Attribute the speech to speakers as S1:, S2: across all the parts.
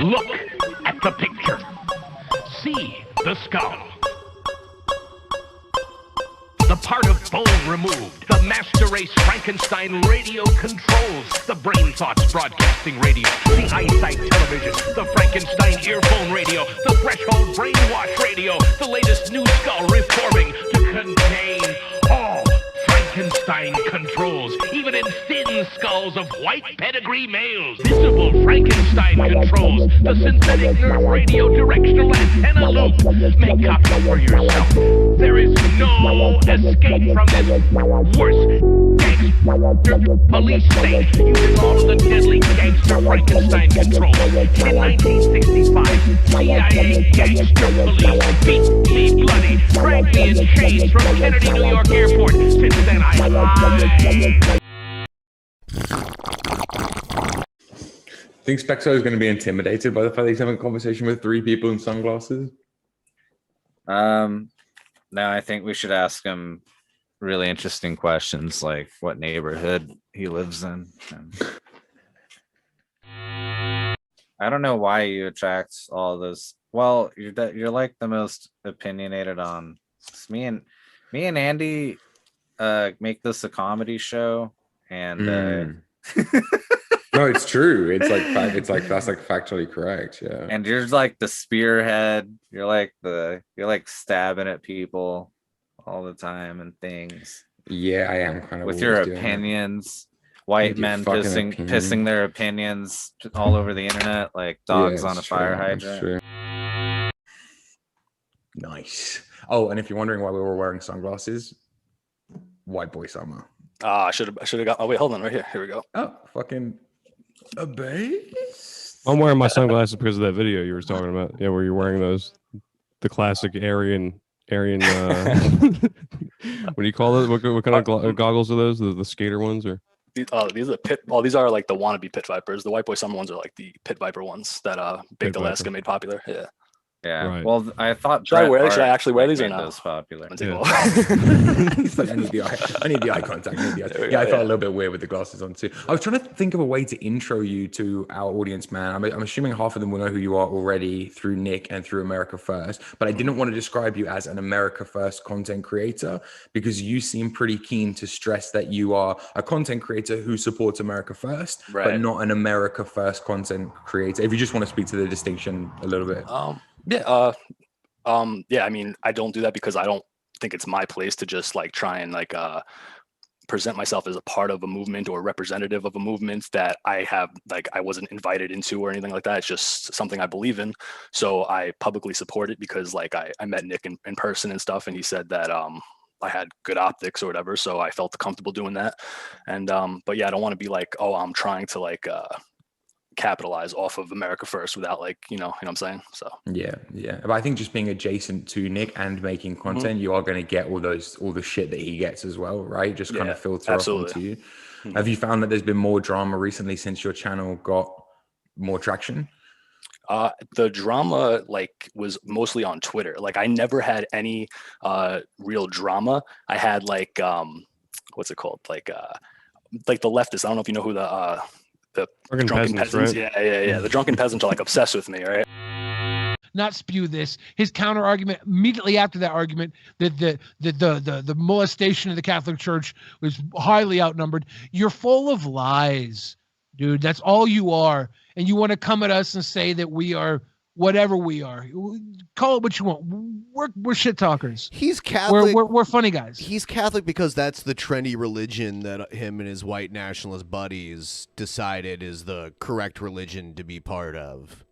S1: Look at the picture. See the skull. The part of bone removed. The master race Frankenstein radio controls. The brain thoughts broadcasting radio. The eyesight television. The Frankenstein earphone radio. The threshold brainwash radio. The latest new skull reforming to contain all Frankenstein controls, even in thin skulls of white pedigree males. Visible Frankenstein controls, the synthetic nerve radio directional antenna loop. Make copies for yourself. There is no escape from this worst gangster police state using all of the deadly gangster Frankenstein controls. In 1965, CIA gangster police beat me bloody, dragged me in chains from Kennedy, New York airport. Since then I hide.
S2: Think speckzo is going to be intimidated by the fact that he's having a conversation with three people in sunglasses?
S3: No, I think we should ask him really interesting questions, like what neighborhood he lives in. I don't know why you attract all this. Well, you're like the most opinionated on me and Andy make this a comedy show, and
S2: no, it's true. It's like that's like factually correct. Yeah.
S3: And you're like the spearhead. You're like stabbing at people all the time and things.
S2: Yeah, I am kind of
S3: with your opinions. White men pissing their opinions all over the internet like dogs on a fire hydrant.
S2: Nice. Oh, and if you're wondering why we were wearing sunglasses, white boy summer.
S4: I should have got. Oh wait, hold on, right here. Here we go.
S2: Oh, fucking a base.
S5: I'm wearing my sunglasses because of that video you were talking about. Yeah, where you're wearing those, the classic Aryan. What do you call it? What kind of goggles are those? The skater ones, or?
S4: These are pit. Well, these are like the wannabe pit vipers. The white boy summer ones are like the pit viper ones that Baked Alaska made popular. Yeah.
S3: Yeah.
S5: Right.
S3: Well, I thought
S4: should I actually wear these or not?
S3: Those popular.
S2: Yeah. He's like, I need the eye contact. Yeah, I felt a little bit weird with the glasses on too. I was trying to think of a way to intro you to our audience, man. I'm assuming half of them will know who you are already through Nick and through America First, but I didn't want to describe you as an America First content creator because you seem pretty keen to stress that you are a content creator who supports America First, but not an America First content creator. If you just want to speak to the distinction a little bit.
S4: Yeah. I mean, I don't do that because I don't think it's my place to just like try and like present myself as a part of a movement or representative of a movement that I wasn't invited into or anything like that. It's just something I believe in. So I publicly support it because like I met Nick in person and stuff, and he said that I had good optics or whatever. So I felt comfortable doing that. And but yeah, I don't want to be like, oh, I'm trying to like capitalize off of America First without like, you know what I'm saying? So
S2: yeah. But I think just being adjacent to Nick and making content, you are going to get all the shit that he gets as well, right? Just kind of filter off onto you. Have you found that there's been more drama recently since your channel got more traction?
S4: The drama like was mostly on Twitter. Like I never had any real drama. I had like what's it called? Like the leftists. I don't know if you know who the drunken peasants. Right? Yeah. The drunken peasants are like obsessed with me, right?
S6: Not spew this. His counter argument immediately after that argument that the molestation of the Catholic Church was highly outnumbered. You're full of lies, dude. That's all you are. And you want to come at us and say that we are whatever we are. Call it what you want. We're shit talkers.
S7: He's Catholic.
S6: We're funny guys.
S7: He's Catholic because that's the trendy religion that him and his white nationalist buddies decided is the correct religion to be part of.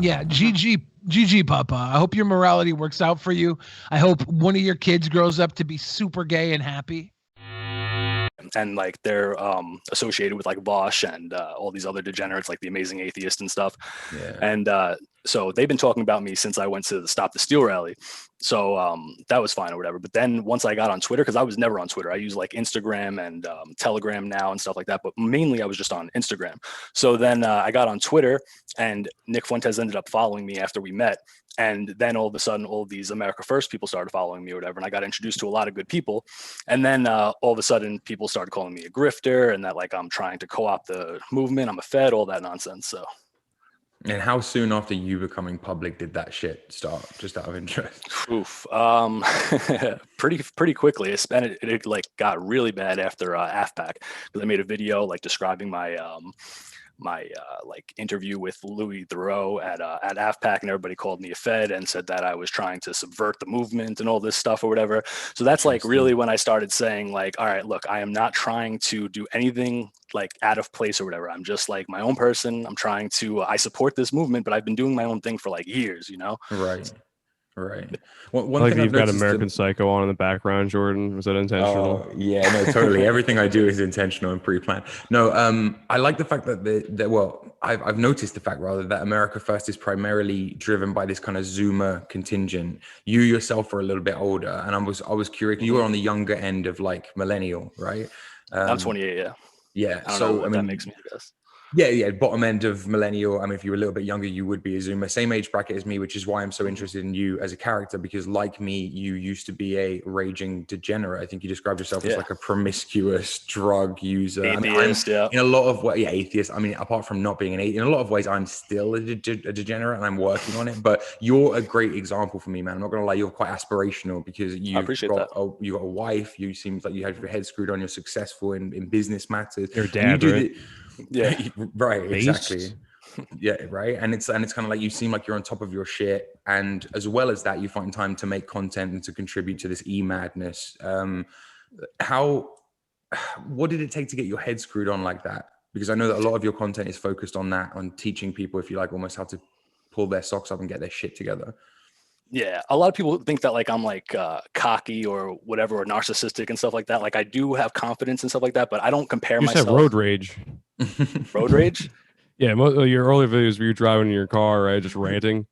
S6: Yeah, GG, Papa. I hope your morality works out for you. I hope one of your kids grows up to be super gay and happy.
S4: And like they're associated with like Bosch and all these other degenerates like the Amazing Atheist and stuff. Yeah. And so they've been talking about me since I went to the Stop the Steal rally. So that was fine or whatever. But then once I got on Twitter, because I was never on Twitter, I use like Instagram and Telegram now and stuff like that. But mainly I was just on Instagram. So then I got on Twitter and Nick Fuentes ended up following me after we met. And then all of a sudden, all these America First people started following me or whatever. And I got introduced to a lot of good people. And then all of a sudden, people started calling me a grifter and that like I'm trying to co-opt the movement. I'm a Fed, all that nonsense. So
S2: And how soon after you becoming public did that shit start? Just out of interest.
S4: Oof. Pretty quickly. It like got really bad after AFPAC, because I made a video like describing my like interview with Louis Theroux at AFPAC, and everybody called me a Fed and said that I was trying to subvert the movement and all this stuff or whatever. So that's like really when I started saying like, all right, look, I am not trying to do anything like out of place or whatever. I'm just like my own person. I'm trying to, I support this movement, but I've been doing my own thing for like years, you know?
S2: Right. One
S5: Like
S2: thing I've
S5: you've got
S2: noticed
S5: American Psycho on in the background, Jordan. Was that intentional?
S2: Oh, yeah, no, totally. Everything I do is intentional and pre-planned. No, I like the fact that well, I've noticed the fact rather that America First is primarily driven by this kind of Zoomer contingent. You yourself are a little bit older, and I was curious. You were on the younger end of like millennial, right?
S4: I'm 28. Yeah.
S2: Yeah.
S4: I don't know what that makes me, I guess.
S2: Yeah, bottom end of millennial. I mean, if you were a little bit younger, you would be a Zoomer. Same age bracket as me, which is why I'm so interested in you as a character, because like me, you used to be a raging degenerate. I think you described yourself as like a promiscuous drug user.
S4: Atheist,
S2: in a lot of ways, atheist. I mean, apart from not being an atheist, in a lot of ways, I'm still a degenerate and I'm working on it. But you're a great example for me, man. I'm not going to lie, you're quite aspirational because you got a wife. You seem like you have your head screwed on. You're successful in business matters.
S5: Your dad, right?
S2: Yeah, right, exactly. Yeah, right. And it's kind of like you seem like you're on top of your shit, and as well as that, you find time to make content and to contribute to this madness. What did it take to get your head screwed on like that? Because I know that a lot of your content is focused on that, on teaching people, if you like, almost how to pull their socks up and get their shit together.
S4: Yeah, a lot of people think that like I'm like cocky or whatever, or narcissistic and stuff like that. Like I do have confidence and stuff like that, but I don't compare myself.
S5: You have road rage.
S4: Road rage?
S5: Yeah, your earlier videos where you're driving in your car, right, just ranting.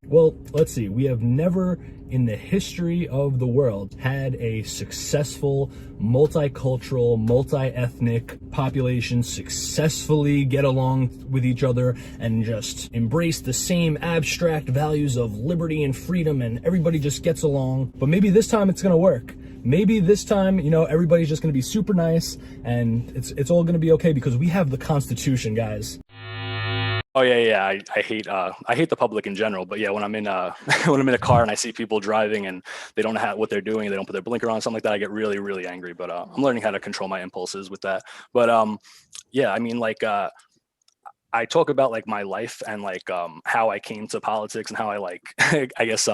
S8: Well, let's see. We have never in the history of the world had a successful, multicultural, multi-ethnic population successfully get along with each other and just embrace the same abstract values of liberty and freedom, and everybody just gets along. But maybe this time it's going to work. Maybe this time, you know, everybody's just going to be super nice and it's all going to be okay because we have the Constitution, guys.
S4: Oh yeah. I hate the public in general, but yeah, when I'm in when I'm in a car and I see people driving and they don't know what they're doing, they don't put their blinker on, something like that, I get really, really angry. But I'm learning how to control my impulses with that. But yeah, I mean, like I talk about like my life and like how I came to politics and how I like I guess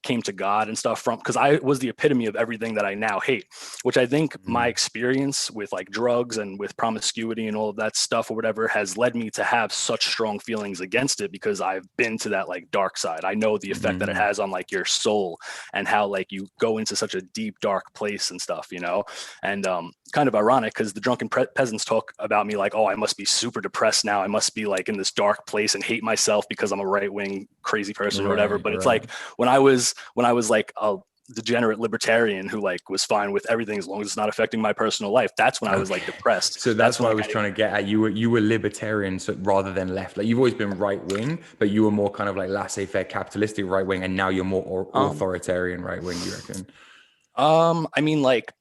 S4: came to God and stuff from, because I was the epitome of everything that I now hate, which I think my experience with like drugs and with promiscuity and all of that stuff or whatever has led me to have such strong feelings against it, because I've been to that like dark side. I know the effect that it has on like your soul and how like you go into such a deep dark place and stuff, you know. And kind of ironic because the drunken peasants talk about me like, oh, I must be super depressed now, I must be like in this dark place and hate myself because I'm a right-wing crazy person or whatever. But it's like when I was like a degenerate libertarian who like was fine with everything as long as it's not affecting my personal life, that's when I was like depressed.
S2: So that's what I was trying to get at. You were libertarian, so rather than left. Like you've always been right wing, but you were more kind of like laissez-faire capitalistic right wing, and now you're more authoritarian right wing, you reckon?
S4: I mean, like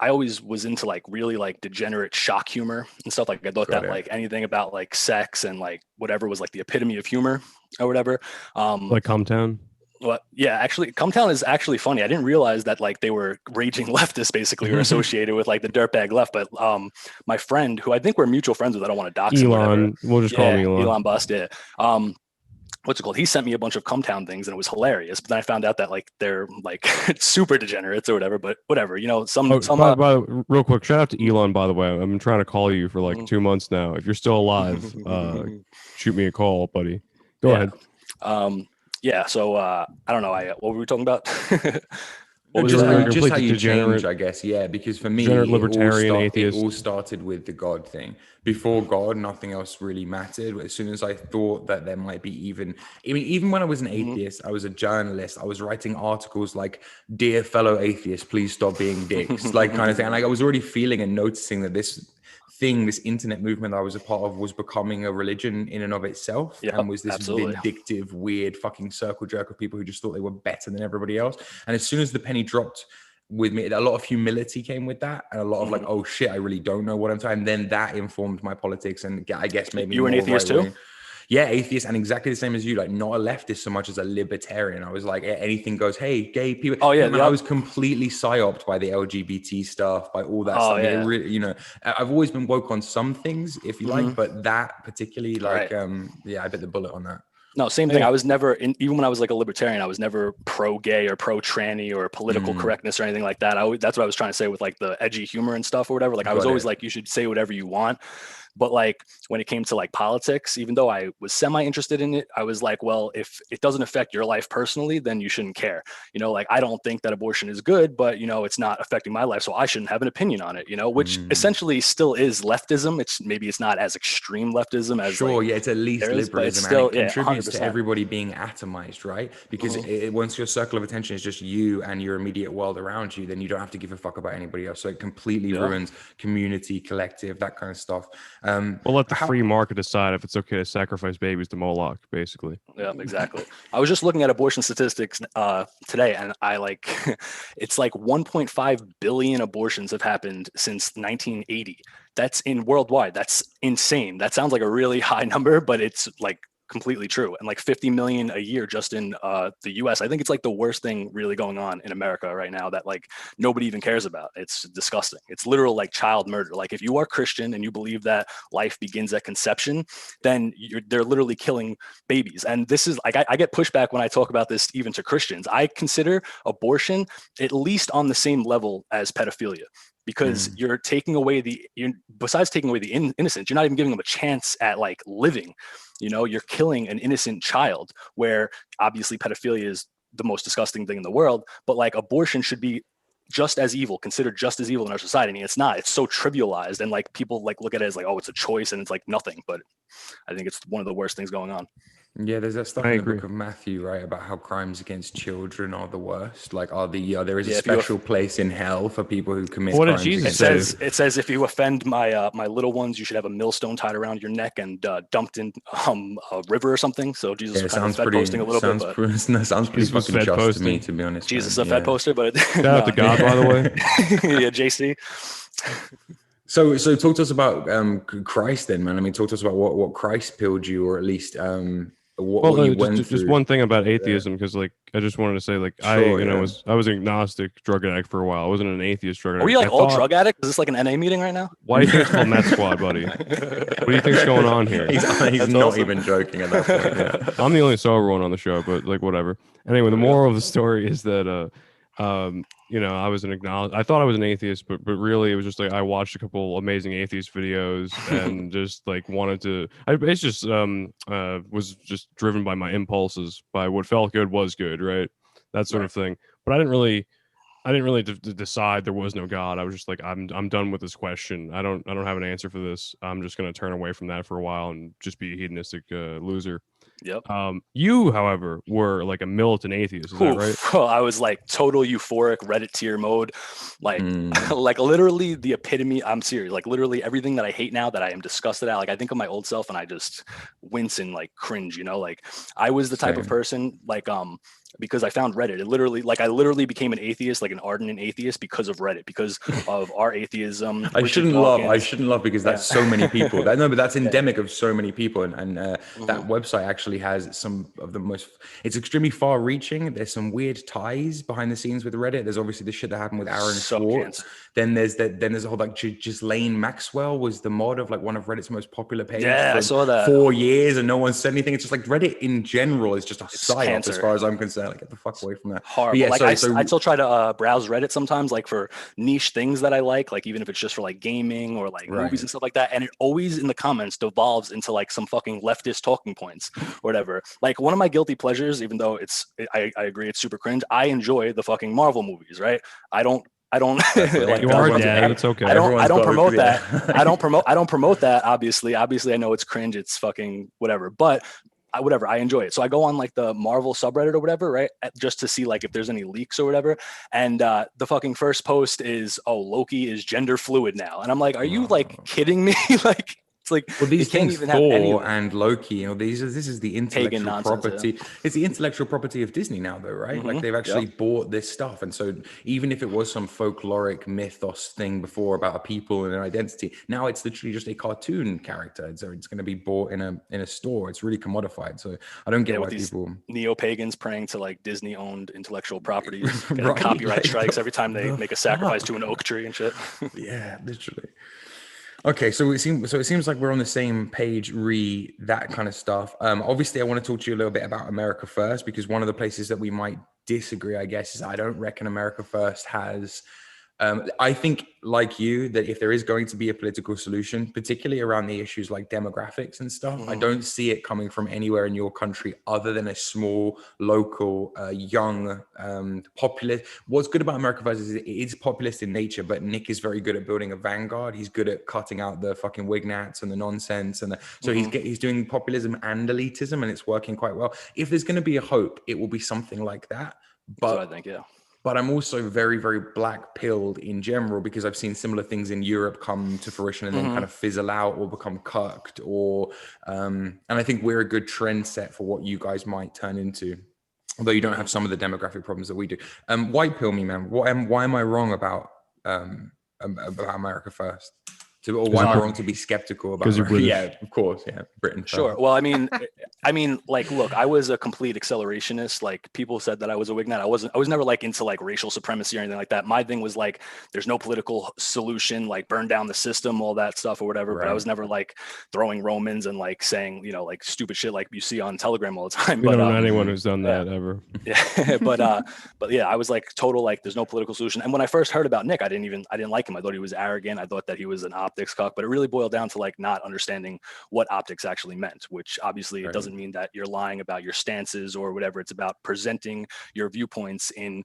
S4: I always was into like really like degenerate shock humor and stuff. Like I thought that like anything about like sex and like whatever was like the epitome of humor or whatever.
S5: Like Cumtown.
S4: Well, yeah, actually, Cumtown is actually funny. I didn't realize that like they were raging leftists basically, or associated with like the dirtbag left. But my friend, who I think we're mutual friends with, I don't want to dox him.
S5: Elon, we'll just call him Elon.
S4: Elon Bust, yeah. What's it called? He sent me a bunch of Cumtown things and it was hilarious. But then I found out that like they're like super degenerates or whatever. But whatever, you know,
S5: real quick, shout out to Elon, by the way. I've been trying to call you for like 2 months now. If you're still alive, shoot me a call, buddy. Go ahead.
S2: Yeah,
S4: so I don't know. What were we talking about?
S2: Just how you change, I guess. Yeah, because for me, it all started with the God thing. Before God, nothing else really mattered. As soon as I thought that there might be even when I was an atheist, I was a journalist. I was writing articles like, "Dear fellow atheists, please stop being dicks," like kind of thing. And like I was already feeling and noticing that this internet movement I was a part of was becoming a religion in and of itself, and was this vindictive, weird fucking circle jerk of people who just thought they were better than everybody else. And as soon as the penny dropped with me, a lot of humility came with that, and a lot of like, oh shit, I really don't know what I'm talking. And then that informed my politics, and I guess made me
S4: You were an
S2: more
S4: atheist
S2: right-wing.
S4: too?
S2: Yeah, atheist, and exactly the same as you, like not a leftist so much as a libertarian. I was like, anything goes, hey, gay people.
S4: Oh yeah,
S2: Man, I was completely psyoped by the LGBT stuff, by all that stuff.
S4: Yeah.
S2: It really, you know, I've always been woke on some things, if you like, but that particularly, like, yeah, I bit the bullet on that.
S4: No, same thing. I was never, even when I was like a libertarian, I was never pro-gay or pro-tranny or political correctness or anything like that. That's what I was trying to say with like the edgy humor and stuff or whatever. Like I was always like, you should say whatever you want. But like when it came to like politics, even though I was semi-interested in it, I was like, well, if it doesn't affect your life personally, then you shouldn't care. You know, like I don't think that abortion is good, but you know, it's not affecting my life, so I shouldn't have an opinion on it. You know, which essentially still is leftism. It's not as extreme leftism as
S2: it's at least liberalism,
S4: still,
S2: and it contributes
S4: 100%.
S2: to everybody being atomized, right? Because once your circle of attention is just you and your immediate world around you, then you don't have to give a fuck about anybody else. So it completely ruins community, collective, that kind of stuff.
S5: We'll let the free market decide if it's okay to sacrifice babies to Moloch, basically.
S4: Yeah, exactly. I was just looking at abortion statistics today, and I like, it's like 1.5 billion abortions have happened since 1980. That's worldwide. That's insane. That sounds like a really high number, but it's like completely true. And like 50 million a year just in the US. I think it's like the worst thing really going on in America right now that like nobody even cares about. It's disgusting. It's literal like child murder. Like if you are Christian and you believe that life begins at conception, then they're literally killing babies. And this is like, I get pushback when I talk about this even to Christians. I consider abortion at least on the same level as pedophilia. Because you're taking away besides taking away the innocence, you're not even giving them a chance at like living. You know, you're killing an innocent child, where obviously pedophilia is the most disgusting thing in the world, but like abortion should be just as evil, considered just as evil in our society. And it's not. It's so trivialized, and like people like look at it as like, oh, it's a choice, and it's like nothing. But I think it's one of the worst things going on.
S2: Yeah, there's that stuff in the book of Matthew, right, about how crimes against children are the worst. Like, there is a special place in hell for people who commit crimes.
S5: What did Jesus say?
S4: It says if you offend my my little ones, you should have a millstone tied around your neck and dumped in a river or something. So Jesus was kind of fed posting a little bit.
S2: Sounds pretty fucking just to me, to be honest.
S4: Jesus a fed poster, but
S5: shout out to God, by the way.
S4: Yeah, JC.
S2: So talk to us about Christ then, man. I mean, talk to us about what Christ pilled you, or at least what you went through.
S5: Just one thing about atheism, because like I just wanted to say, like, I was an agnostic drug addict for a while. I wasn't an atheist drug addict.
S4: Are you like all drug addicts? Is this like an NA meeting right now?
S5: Why do you think it's called Meth Squad, buddy? What do you think's going on here?
S2: He's not even joking at that point. Yeah.
S5: I'm the only sober one on the show, but like whatever. Anyway, the moral of the story is that I was I thought I was an atheist, but really it was just like I watched a couple amazing atheist videos and just like it's just was just driven by my impulses, by what felt good was good, right? That sort of thing. But I didn't really decide there was no God. I was just like, I'm done with this question. I don't have an answer for this. I'm just gonna turn away from that for a while and just be a hedonistic loser.
S4: Yep.
S5: You, however, were like a militant atheist. Is that right?
S4: Well, I was like total euphoric Reddit tier mode, like like literally the epitome. I'm serious. Like literally everything that I hate now, that I am disgusted at. Like I think of my old self and I just wince and like cringe. You know, like I was the type of person like because I found Reddit. I literally became an atheist, like an ardent atheist, because of Reddit, because of our atheism.
S2: I shouldn't love because that's so many people. But that's endemic of so many people, and that website actually has some of the most. It's extremely far-reaching. There's some weird ties behind the scenes with Reddit. There's obviously the shit that happened with Aaron Swartz. Then there's a whole like Ghislaine Maxwell was the mod of like one of Reddit's most popular pages.
S4: Yeah, I saw that.
S2: 4 years and no one said anything. It's just like Reddit in general is just a psyop as far as I'm concerned. Like, get the fuck away from that.
S4: Horrible.
S2: Yeah,
S4: like I still try to browse Reddit sometimes, like for niche things that I like even if it's just for like gaming or like movies and stuff like that. And it always in the comments devolves into like some fucking leftist talking points or whatever. Like one of my guilty pleasures, even though I agree it's super cringe, I enjoy the fucking Marvel movies, right? I don't like,
S5: you are dead. It's okay.
S4: I don't promote that. I don't promote that. Obviously, I know it's cringe. It's fucking whatever. But I enjoy it. So I go on like the Marvel subreddit or whatever, right? Just to see like if there's any leaks or whatever. And the fucking first post is, oh, Loki is gender fluid now. And I'm like, are you like kidding me? Like It's like
S2: Well, these
S4: you can't
S2: things,
S4: even have any of
S2: Thor
S4: it.
S2: and Loki, this is the intellectual
S4: nonsense,
S2: property. It's the intellectual property of Disney now, though, right? Like they've actually bought this stuff, and so even if it was some folkloric mythos thing before about a people and an identity, now it's literally just a cartoon character. So it's going to be bought in a store. It's really commodified. So I don't get why
S4: with these
S2: people
S4: neo-pagans praying to like Disney-owned intellectual properties, getting
S2: Right,
S4: copyright
S2: like,
S4: strikes every time they
S2: the
S4: make a sacrifice
S2: fuck?
S4: to an oak tree and shit.
S2: Yeah, literally. Okay, so it seems like we're on the same page re that kind of stuff. Obviously, I want to talk to you a little bit about America First, because one of the places that we might disagree, I guess, is I don't reckon America First has. I think, like you, that if there is going to be a political solution, particularly around the issues like demographics and stuff, I don't see it coming from anywhere in your country other than a small, local, young, populist. What's good about America First is it is populist in nature, but Nick is very good at building a vanguard. He's good at cutting out the fucking wignats and the nonsense, and so he's doing populism and elitism, and it's working quite well. If there's going to be a hope, it will be something like that. But
S4: That's what I think, yeah.
S2: But I'm also very, very black pilled in general, because I've seen similar things in Europe come to fruition and then kind of fizzle out or become cucked, or and I think we're a good trend set for what you guys might turn into, although you don't have some of the demographic problems that we do. White pill me, man. Why am I wrong about America First? Or why am I wrong to be skeptical about?
S5: 'Cause you're British.
S2: Yeah, of course, yeah, Britain.
S4: Sure.
S2: First.
S4: Well, I mean, like, look, I was a complete accelerationist. Like, people said that I was a Wignat. I was never like into like racial supremacy or anything like that. My thing was like, there's no political solution, like burn down the system, all that stuff or whatever. But I was never like throwing Romans and like saying, like stupid shit like you see on Telegram all the time.
S5: We
S4: But
S5: don't know anyone who's done that ever.
S4: yeah, but yeah, I was like total like there's no political solution. And when I first heard about Nick, I didn't like him. I thought he was arrogant. I thought that he was an optics cuck. But it really boiled down to like not understanding what optics actually meant, which obviously it doesn't mean that you're lying about your stances or whatever. It's about presenting your viewpoints in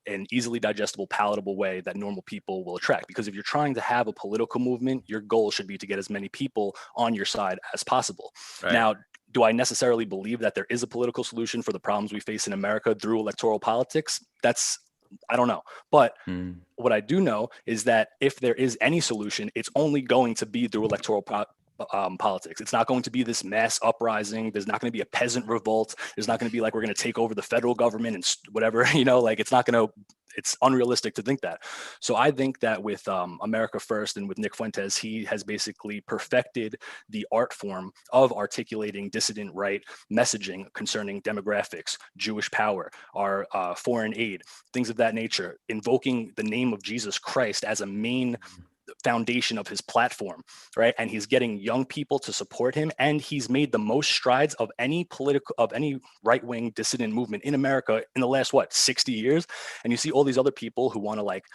S4: an easily digestible, palatable way that normal people will attract. Because if you're trying to have a political movement, your goal should be to get as many people on your side as possible. Now, do I necessarily believe that there is a political solution for the problems we face in America through electoral politics? I don't know. But what I do know is that if there is any solution, it's only going to be through electoral politics. It's not going to be this mass uprising. There's not going to be a peasant revolt. There's not going to be like we're going to take over the federal government and whatever, like it's unrealistic to think that. So I think that with America First and with Nick Fuentes, he has basically perfected the art form of articulating dissident right messaging concerning demographics, Jewish power, our foreign aid, things of that nature, invoking the name of Jesus Christ as a main foundation of his platform, right? And he's getting young people to support him, and he's made the most strides of any right-wing dissident movement in America in the last 60 years. And you see all these other people who want to like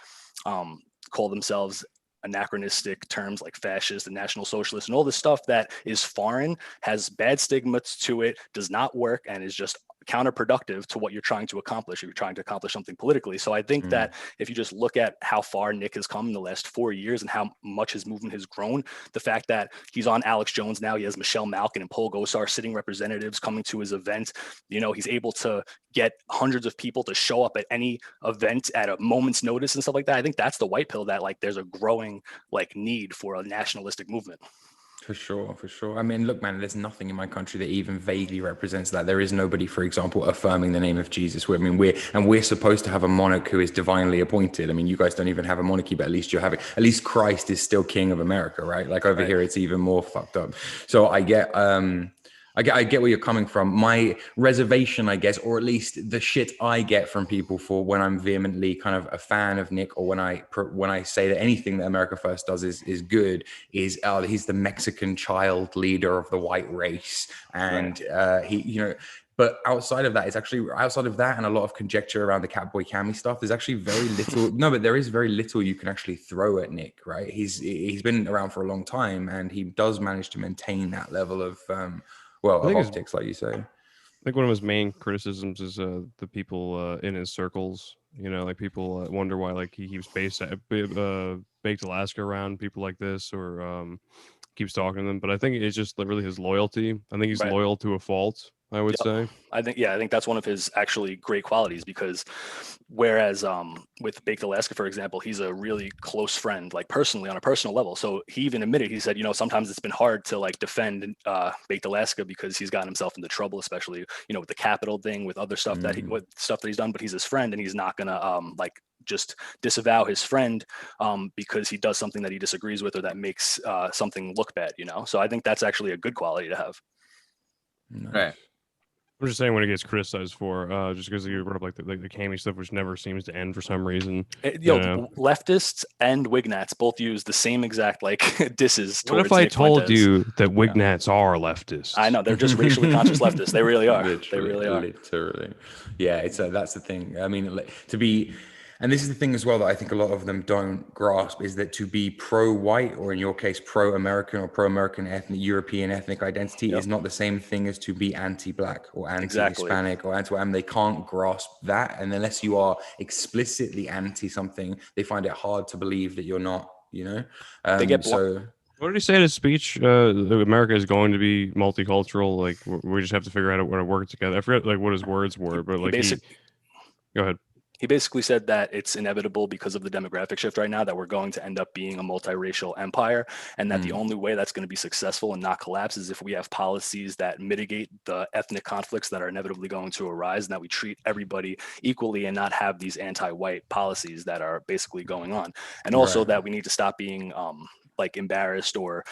S4: call themselves anachronistic terms like fascist and national socialist and all this stuff that is foreign, has bad stigmas to it, does not work, and is just counterproductive to what you're trying to accomplish if you're trying to accomplish something politically. So I think that if you just look at how far Nick has come in the last 4 years and how much his movement has grown, the fact that he's on Alex Jones now, he has Michelle Malkin and Paul Gosar sitting representatives coming to his event, he's able to get hundreds of people to show up at any event at a moment's notice and stuff like that. I think that's the white pill that like there's a growing like need for a nationalistic movement.
S2: For sure. I mean, look, man, there's nothing in my country that even vaguely represents that. There is nobody, for example, affirming the name of Jesus. We're supposed to have a monarch who is divinely appointed. I mean, you guys don't even have a monarchy, but at least Christ is still king of America, right? Like over here, it's even more fucked up. So I get where you're coming from. My reservation, I guess, or at least the shit I get from people for when I'm vehemently kind of a fan of Nick, or when I say that anything that America First does is good, is he's the Mexican child leader of the white race, and But outside of that, outside of that and a lot of conjecture around the Catboy Cammy stuff, there's actually very little. No, but there is very little you can actually throw at Nick, right? He's been around for a long time, and he does manage to maintain that level of of optics, like you say.
S5: I think one of his main criticisms is the people in his circles. Like people wonder why like he keeps baked Alaska around people like this, or keeps talking to them. But I think it's just really his loyalty. I think he's
S4: Right.
S5: loyal to a fault, I would say.
S4: I think that's one of his actually great qualities, because whereas with Baked Alaska, for example, he's a really close friend, like personally, on a personal level. So he even admitted, he said, sometimes it's been hard to like defend Baked Alaska because he's gotten himself into trouble, especially with the Capitol thing, with other stuff that he's done. But he's his friend, and he's not gonna like just disavow his friend because he does something that he disagrees with or that makes something look bad. So I think that's actually a good quality to have.
S2: Nice.
S3: Right.
S5: I'm just saying, when it gets criticized for just because you brought up like the Cammy stuff, which never seems to end for some reason.
S4: Leftists and Wignats both use the same exact like disses.
S5: What if I told you that Wignats are leftists?
S4: I know, they're just racially conscious leftists. They really are. They really are.
S2: Literally. Yeah, it's that's the thing. I mean, to be. And this is the thing as well that I think a lot of them don't grasp, is that to be pro-white, or in your case, pro-American or pro-American European ethnic identity is not the same thing as to be anti-black or anti-Hispanic or anti-, they can't grasp that. And unless you are explicitly anti something, they find it hard to believe that you're not,
S4: They get
S5: What did he say in his speech? America is going to be multicultural. Like, we just have to figure out how to work together. I forget like what his words were, but like go ahead.
S4: He basically said that it's inevitable because of the demographic shift right now that we're going to end up being a multiracial empire, and that the only way that's going to be successful and not collapse is if we have policies that mitigate the ethnic conflicts that are inevitably going to arise, and that we treat everybody equally and not have these anti-white policies that are basically going on. And also that we need to stop being like embarrassed or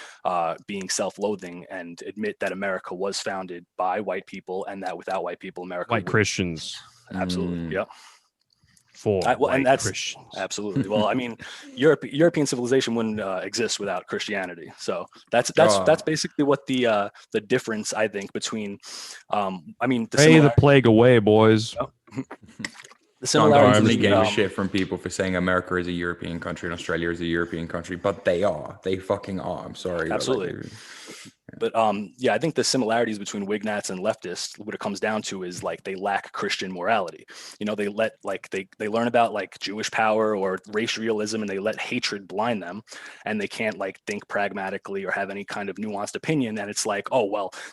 S4: being self-loathing, and admit that America was founded by white people, and that without white people, America
S5: White Christians.
S4: Absolutely. Yep.
S5: For
S4: and that's
S5: Christians.
S4: Absolutely. Well, I mean, European civilization wouldn't exist without Christianity. So that's basically what the difference, I think, between
S5: the plague away, boys.
S2: The similarities gave a shit from people for saying America is a European country and Australia is a European country, but they are. They fucking are. I'm sorry.
S4: Absolutely. But I think the similarities between Wignats and leftists, what it comes down to is like they lack Christian morality. They learn about like Jewish power or race realism, and they let hatred blind them, and they can't like think pragmatically or have any kind of nuanced opinion. And it's like,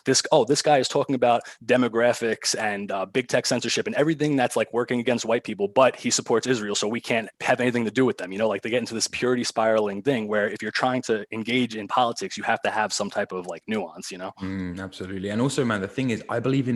S4: this guy is talking about demographics and big tech censorship and everything that's like working against white people, but he supports Israel, so we can't have anything to do with them. Like they get into this purity spiraling thing where if you're trying to engage in politics, you have to have some type of like nuance,
S2: Absolutely. And also, man, the thing is, I believe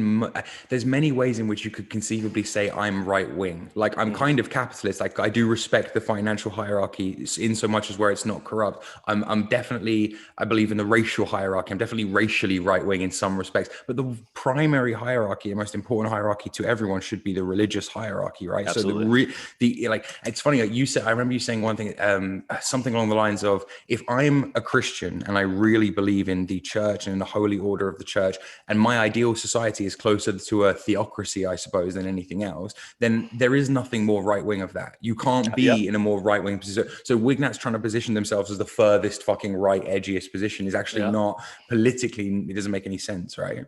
S2: there's many ways in which you could conceivably say I'm right wing. Like I'm kind of capitalist. Like I do respect the financial hierarchy in so much as where it's not corrupt. I'm definitely, I believe in the racial hierarchy. I'm definitely racially right wing in some respects, but the primary hierarchy, the most important hierarchy to everyone, should be the religious hierarchy, right?
S4: Absolutely.
S2: So it's funny, like you said, I remember you saying one thing, something along the lines of, if I'm a Christian and I really believe in the church and in the holy order of the church, and my ideal society is closer to a theocracy, I suppose, than anything else, then there is nothing more right-wing of that. You can't be in a more right-wing position. So Wignats trying to position themselves as the furthest fucking right, edgiest position is actually not politically, it doesn't make any sense, right?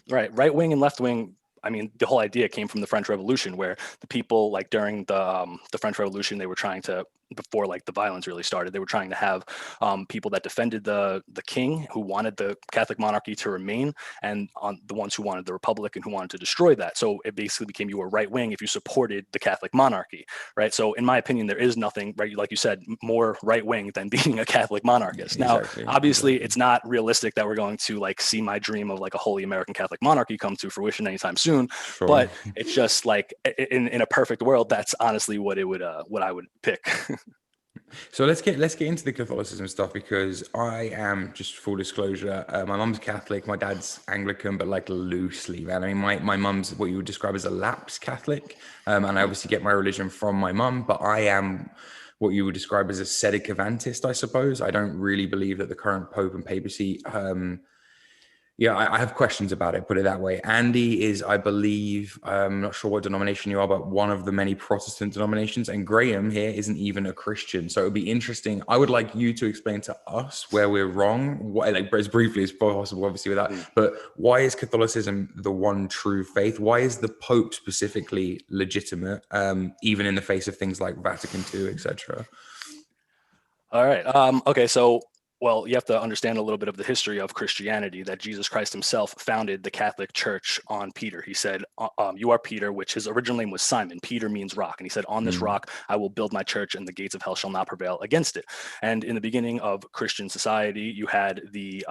S4: Right wing and left wing. I mean, the whole idea came from the French Revolution, where the people, like during the French Revolution, they were trying to, before like the violence really started, they were trying to have people that defended the king, who wanted the Catholic monarchy to remain, and on the ones who wanted the republic and who wanted to destroy that. So it basically became, you were right wing if you supported the Catholic monarchy, right? So in my opinion, there is nothing, right, like you said, more right wing than being a Catholic monarchist. Now, obviously, it's not realistic that we're going to like see my dream of like a holy American Catholic monarchy come to fruition anytime soon. Sure. But it's just like in a perfect world, that's honestly what I would pick.
S2: So let's get into the Catholicism stuff, because I am, just full disclosure, my mum's Catholic, my dad's Anglican, but like loosely, man. I mean, my mum's what you would describe as a lapsed Catholic, and I obviously get my religion from my mum, but I am what you would describe as a sedicavantist, I suppose. I don't really believe that the current Pope and papacy I have questions about it, put it that way. Andy is, I believe, I'm not sure what denomination you are, but one of the many Protestant denominations. And Graham here isn't even a Christian. So it would be interesting. I would like you to explain to us where we're wrong, like as briefly as possible, obviously with that. But why is Catholicism the one true faith? Why is the Pope specifically legitimate, even in the face of things like Vatican II, etc.?
S4: All right. Okay. So Well, you have to understand a little bit of the history of Christianity, that Jesus Christ himself founded the Catholic Church on Peter. He said, you are Peter, which his original name was Simon. Peter means rock. And he said, on this rock, I will build my church, and the gates of hell shall not prevail against it. And in the beginning of Christian society, you had the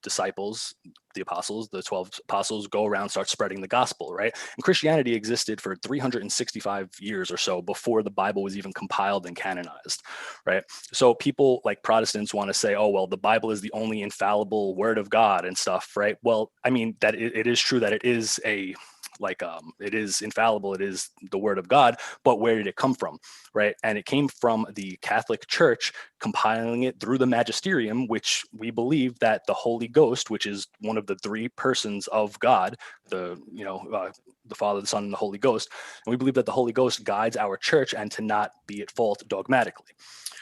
S4: disciples, the apostles, the 12 apostles go around, start spreading the gospel, right? And Christianity existed for 365 years or so before the Bible was even compiled and canonized, right? So people like Protestants want to say, oh, well, the Bible is the only infallible word of God and stuff, right? Well, I mean, that it is true that it is it is infallible, it is the word of God, but where did it come from, right? And it came from the Catholic Church compiling it through the magisterium, which we believe that the Holy Ghost, which is one of the three persons of God, the Father, the Son, and the Holy Ghost, and we believe that the Holy Ghost guides our church and to not be at fault dogmatically.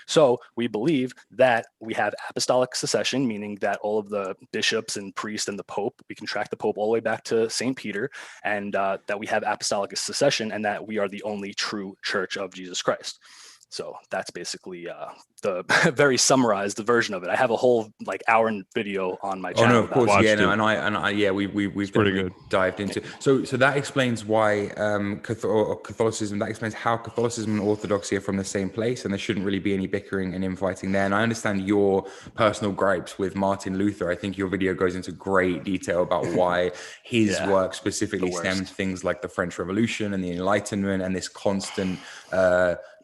S4: So we believe that we have apostolic succession, meaning that all of the bishops and priests and the Pope, we can track the Pope all the way back to St. Peter, and that we have apostolic succession, and that we are the only true church of Jesus Christ. So that's basically the very summarized version of it. I have a whole hour and video on my channel.
S2: Oh no, of course, yeah, no,
S5: it.
S2: we've
S5: pretty
S2: definitely
S5: good.
S2: dived into. So that explains why Catholicism. That explains how Catholicism and Orthodoxy are from the same place, and there shouldn't really be any bickering and infighting there. And I understand your personal gripes with Martin Luther. I think your video goes into great detail about why his work specifically stemmed things like the French Revolution and the Enlightenment, and this constant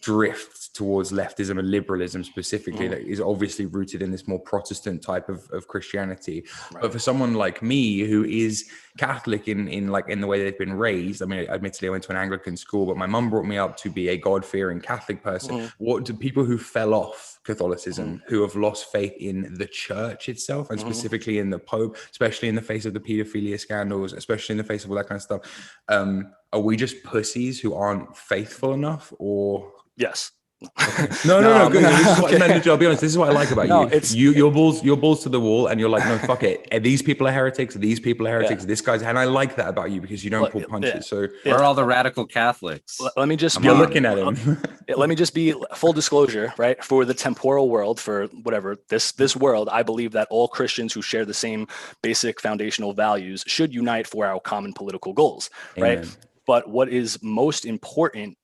S2: drift towards leftism and liberalism specifically that is obviously rooted in this more Protestant type of Christianity. Right. But for someone like me who is Catholic in the way they've been raised, I mean, admittedly I went to an Anglican school, but my mum brought me up to be a God-fearing Catholic person. What do people who fell off Catholicism, who have lost faith in the church itself, and specifically in the Pope, especially in the face of the pedophilia scandals, especially in the face of all that kind of stuff, are we just pussies who aren't faithful enough, or?
S4: Yes.
S2: Okay. No. Good. I'll be honest. This is what I like about you. You're balls to the wall, and you're like, no, fuck it. These people are heretics. These people are heretics. This guy's, and I like that about you because you don't pull punches. So
S3: we're all the radical Catholics.
S4: Let me just.
S2: You're looking at him.
S4: Let me just be full disclosure, right? For the temporal world, for whatever this world, I believe that all Christians who share the same basic foundational values should unite for our common political goals, right? Amen. But what is most important,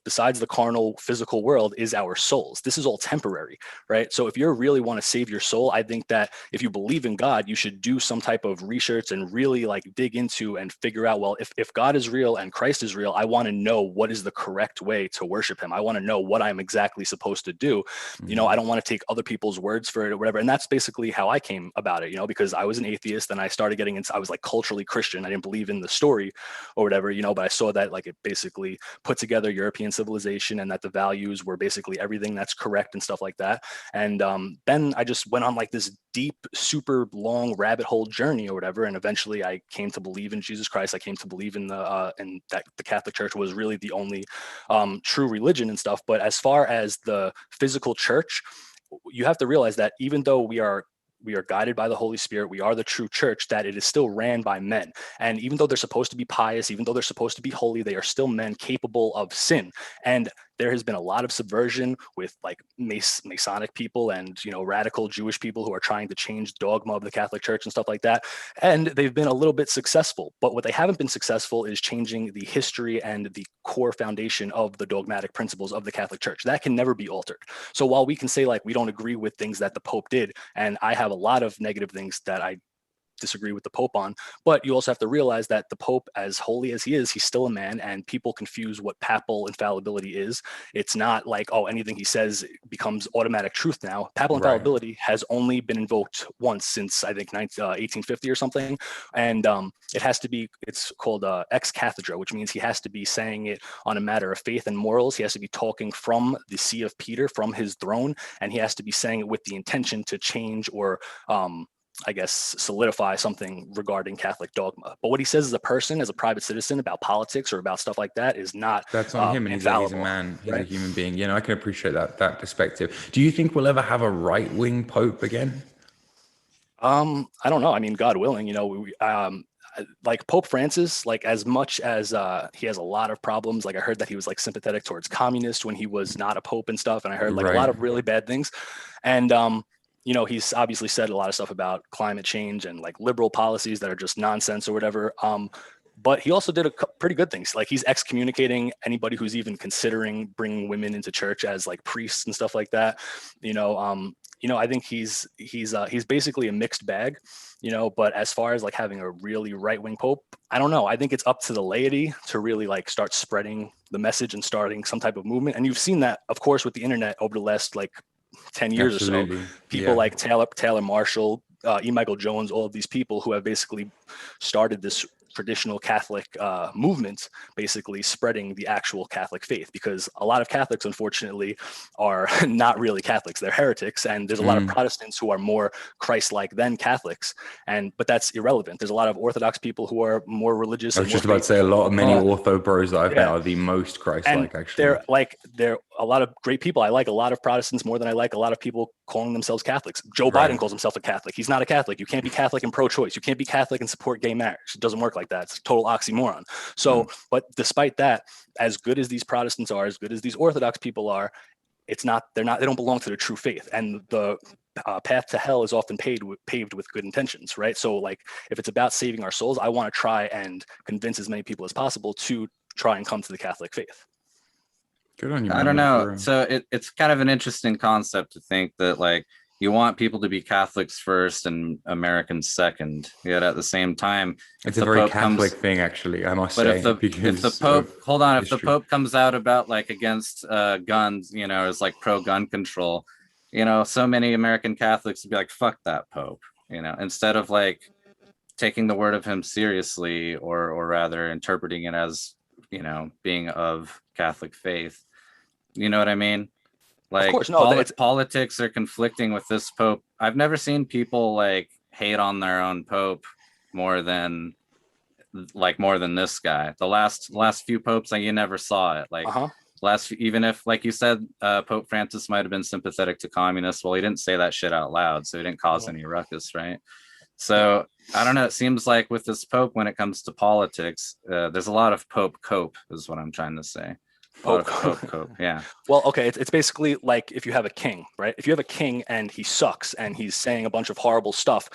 S4: besides the carnal physical world, is our souls. This is all temporary, right? So if you really want to save your soul, I think that if you believe in God, you should do some type of research and really dig into and figure out, well, if God is real and Christ is real, I want to know what is the correct way to worship him. I want to know what I'm exactly supposed to do. I don't want to take other people's words for it or whatever. And that's basically how I came about it, because I was an atheist and I started getting into, I was culturally Christian. I didn't believe in the story or whatever, but I saw that it basically put together European civilization, and that the values were basically everything that's correct and stuff like that. And then I just went on this deep, super long rabbit hole journey or whatever, and eventually I came to believe in Jesus Christ. I came to believe in that the Catholic Church was really the only true religion and stuff. But as far as the physical church, you have to realize that even though we are guided by the Holy Spirit, we are the true church, that it is still ran by men. And even though they're supposed to be pious, even though they're supposed to be holy, they are still men capable of sin. And there has been a lot of subversion with Masonic people and, radical Jewish people who are trying to change dogma of the Catholic Church and stuff like that. And they've been a little bit successful, but what they haven't been successful is changing the history and the core foundation of the dogmatic principles of the Catholic Church. That can never be altered. So while we can say we don't agree with things that the Pope did, and I have a lot of negative things that I disagree with the Pope on, but you also have to realize that the Pope, as holy as he is, he's still a man, and people confuse what papal infallibility is. It's not anything he says becomes automatic truth now. Papal infallibility has only been invoked once since I think 1850 or something, and it has to be, it's called ex cathedra, which means he has to be saying it on a matter of faith and morals. He has to be talking from the See of Peter, from his throne, and he has to be saying it with the intention to change or solidify something regarding Catholic dogma. But what he says as a person, as a private citizen, about politics or about stuff like that is not.
S2: That's on him, and he's a man. He's a human being. I can appreciate that perspective. Do you think we'll ever have a right-wing Pope again?
S4: I don't know. I mean, God willing, Pope Francis, as much as he has a lot of problems, I heard that he was sympathetic towards communists when he was not a pope and stuff, and I heard a lot of really bad things, and you know, he's obviously said a lot of stuff about climate change and like liberal policies that are just nonsense or whatever. But he also did pretty good things. Like he's excommunicating anybody who's even considering bringing women into church as like priests and stuff like that. You know, I think he's basically a mixed bag. You know, but as far as like having a really right-wing pope, I don't know. I think it's up to the laity to really like start spreading the message and starting some type of movement. And you've seen that, of course, with the internet over the last like 10 years
S2: Absolutely.
S4: or so. People like Taylor Marshall, E. Michael Jones, all of these people who have basically started this traditional Catholic movement, basically spreading the actual Catholic faith, because a lot of Catholics, unfortunately, are not really Catholics. They're heretics. And there's a lot of Protestants who are more Christ-like than Catholics. But that's irrelevant. There's a lot of Orthodox people who are more religious.
S2: I was just about to say many ortho bros that I've met are the most Christ-like, actually.
S4: They're a lot of great people. I like a lot of Protestants more than I like a lot of people calling themselves Catholics. Joe Biden calls himself a Catholic. He's not a Catholic. You can't be Catholic and pro-choice. You can't be Catholic and support gay marriage. It doesn't work like that. It's a total oxymoron. So, but despite that, as good as these Protestants are, as good as these Orthodox people are, they don't belong to the true faith. And the path to hell is often paved with good intentions, right? So like, if it's about saving our souls, I want to try and convince as many people as possible to try and come to the Catholic faith.
S2: Good on you,
S3: I don't know. So it's kind of an interesting concept to think that like you want people to be Catholics first and Americans second, yet at the same time,
S2: it's a very Catholic thing, actually, I must say.
S3: But if the Pope comes out about like against guns, you know, is like pro-gun control, you know, so many American Catholics would be like, fuck that Pope, you know, instead of like taking the word of him seriously, or rather interpreting it as, you know, being of Catholic faith. You know what I mean? Like, of course, no, politics are conflicting with this Pope. I've never seen people like hate on their own Pope more than this guy. The last few popes, like, you never saw it. Like even if, like you said, Pope Francis might have been sympathetic to communists. Well, he didn't say that shit out loud, so he didn't cause any ruckus, right? So I don't know. It seems like with this Pope, when it comes to politics, there's a lot of Pope cope, is what I'm trying to say. Pope cope, yeah.
S4: Well, okay, it's basically like if you have a king, right? If you have a king and he sucks and he's saying a bunch of horrible stuff,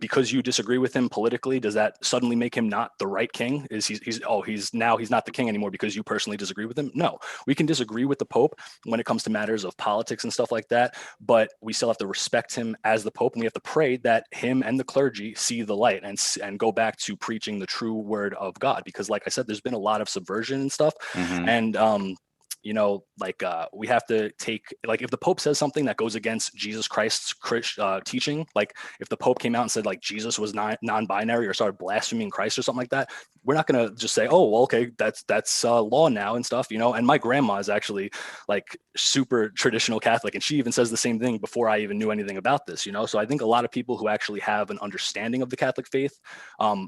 S4: because you disagree with him politically, does that suddenly make him not the right king? Is he's not the king anymore because you personally disagree with him? No, we can disagree with the Pope when it comes to matters of politics and stuff like that, but we still have to respect him as the Pope, and we have to pray that him and the clergy see the light and go back to preaching the true word of God. Because like I said, there's been a lot of subversion and stuff, and you know, like we have to take, like, if the Pope says something that goes against Jesus Christ's teaching, like if the Pope came out and said like Jesus was non-binary or started blaspheming Christ or something like that, we're not going to just say, oh, well, okay, that's law now and stuff, you know. And my grandma is actually like super traditional Catholic, and she even says the same thing before I even knew anything about this, you know. So I think a lot of people who actually have an understanding of the Catholic faith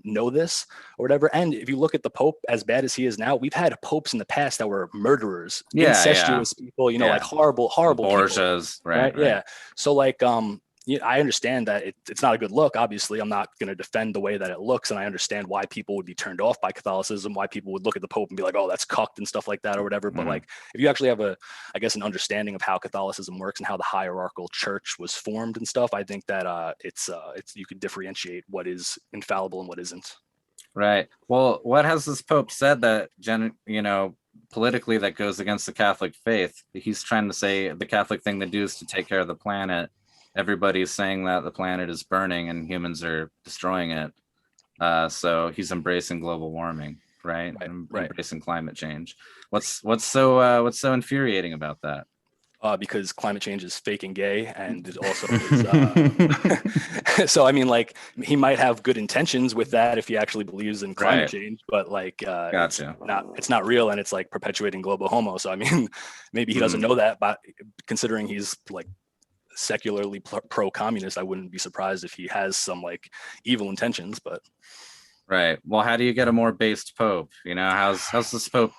S4: know this or whatever. And if you look at the Pope, as bad as he is now, we've had popes in the past that were murderers, incestuous people, you know, like horrible
S3: Borgias,
S4: people, right? Yeah. So like, yeah, I understand that it's not a good look. Obviously, I'm not going to defend the way that it looks, and I understand why people would be turned off by Catholicism, why people would look at the Pope and be like, "Oh, that's cucked" and stuff like that, or whatever. But like, if you actually have an understanding of how Catholicism works and how the hierarchical church was formed and stuff, I think that it's you could differentiate what is infallible and what isn't.
S3: Right. Well, what has this Pope said that politically that goes against the Catholic faith? He's trying to say the Catholic thing to do is to take care of the planet. Everybody's saying that the planet is burning and humans are destroying it. So he's embracing global warming, right? Embracing climate change. What's so infuriating about that?
S4: Because climate change is fake and gay, and it also is, so I mean, like, he might have good intentions with that if he actually believes in climate change, but like
S3: gotcha.
S4: it's not real, and it's like perpetuating global homo. So I mean, maybe he doesn't know that, but considering he's like secularly pro-communist, I wouldn't be surprised if he has some like evil intentions. But
S3: right. Well, how do you get a more based Pope? You know, how's this Pope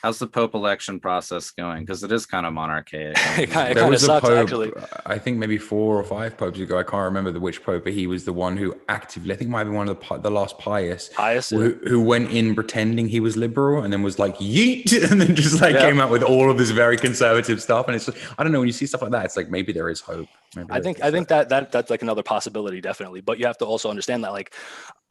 S3: How's the Pope election process going? Because it is kind of monarchic.
S4: It
S2: There
S4: kind of
S2: was a
S4: sucks,
S2: pope,
S4: actually.
S2: I think maybe 4 or 5 popes ago. I can't remember which pope, but he was the one who actively, I think it might be one of the last Pius,
S4: Pius,
S2: who went in pretending he was liberal and then was like yeet, and then just like came out with all of this very conservative stuff. And it's just, I don't know, when you see stuff like that, it's like maybe there is hope.
S4: I think that's like another possibility, definitely. But you have to also understand that, like,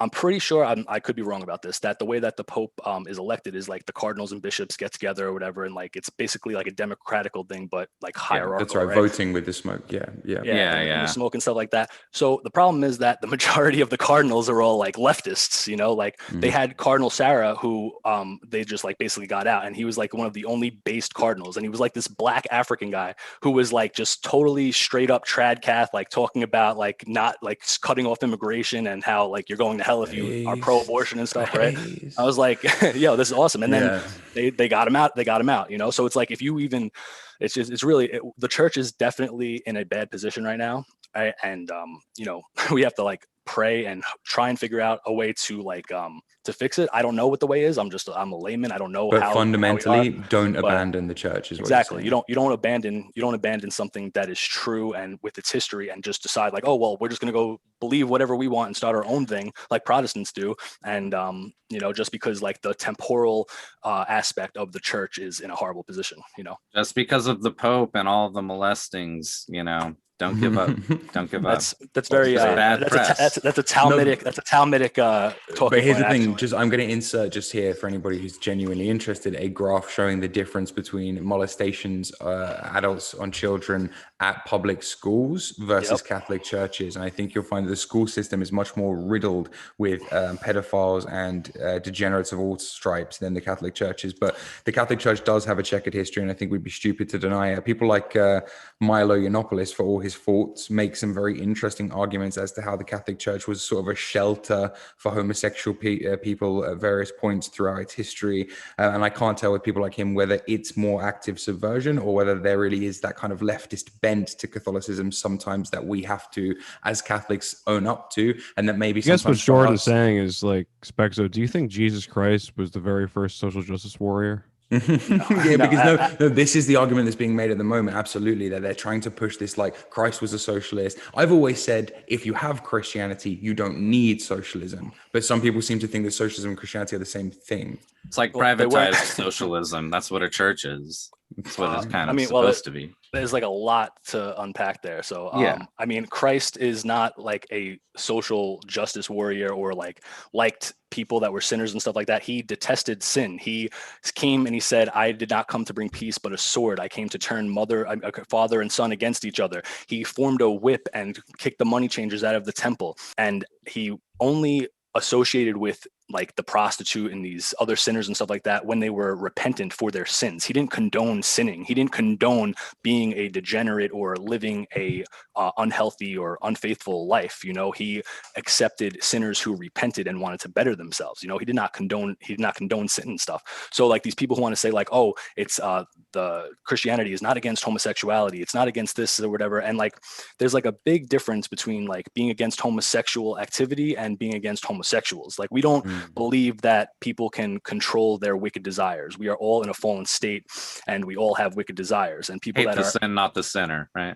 S4: I'm pretty sure I could be wrong about this, that the way that the Pope is elected is like the cardinals and bishops get together or whatever, and like it's basically like a democratical thing, but like hierarchical.
S2: That's right, voting with the smoke. And
S4: the smoke and stuff like that. So the problem is that the majority of the cardinals are all like leftists, you know, like they had Cardinal Sarah, who they just like basically got out, and he was like one of the only based cardinals, and he was like this black African guy who was like just totally straight up trad cath, like talking about like not like cutting off immigration and how like you're going to hell if you are pro-abortion and stuff, right? I was like, yo, this is awesome. And then they got him out, you know? So it's like, if you even, it's really, the church is definitely in a bad position right now. Right? And, you know, we have to like pray and try and figure out a way to like, to fix it. I don't know what the way is. I'm a layman. I don't know
S2: but
S4: how.
S2: Fundamentally, don't abandon the church. Is
S4: exactly. You don't abandon something that is true and with its history, and just decide like, oh well, we're just gonna go believe whatever we want and start our own thing like Protestants do. And you know, just because like the temporal aspect of the church is in a horrible position, you know,
S3: just because of the Pope and all the molestings, you know. Don't give up. Don't give up.
S4: That's very
S3: bad press.
S4: That's a Talmudic talk.
S2: But here's the thing, just I'm going to insert just here for anybody who's genuinely interested, a graph showing the difference between molestations, adults on children at public schools versus Catholic churches. And I think you'll find that the school system is much more riddled with pedophiles and degenerates of all stripes than the Catholic churches. But the Catholic Church does have a checkered history, and I think we'd be stupid to deny it. People like Milo Yiannopoulos, for all his faults, make some very interesting arguments as to how the Catholic Church was sort of a shelter for homosexual people at various points throughout its history. And I can't tell with people like him whether it's more active subversion or whether there really is that kind of leftist bent to Catholicism sometimes that we have to, as Catholics, own up to. And that maybe
S5: I guess what Jordan's saying is like, Speckzo, do you think Jesus Christ was the very first social justice warrior?
S2: Because this is the argument that's being made at the moment. Absolutely, that they're trying to push this like Christ was a socialist. I've always said if you have Christianity, you don't need socialism. But some people seem to think that socialism and Christianity are the same thing.
S3: It's like privatized socialism. That's what a church is. That's what it's kind of supposed to be.
S4: There's like a lot to unpack there. So, I mean, Christ is not like a social justice warrior or like liked people that were sinners and stuff like that. He detested sin. He came and he said, I did not come to bring peace, but a sword. I came to turn father and son against each other. He formed a whip and kicked the money changers out of the temple. And he only associated with like the prostitute and these other sinners and stuff like that when they were repentant for their sins. He didn't condone sinning. He didn't condone being a degenerate or living a unhealthy or unfaithful life. You know, he accepted sinners who repented and wanted to better themselves. You know, he did not condone sin and stuff. So like these people who want to say like, oh, it's the Christianity is not against homosexuality, it's not against this or whatever. And like there's like a big difference between like being against homosexual activity and being against homosexuals. Like we don't believe that people can control their wicked desires. We are all in a fallen state and we all have wicked desires, and people
S3: hate
S4: that
S3: the
S4: are
S3: sin, not the sinner, right?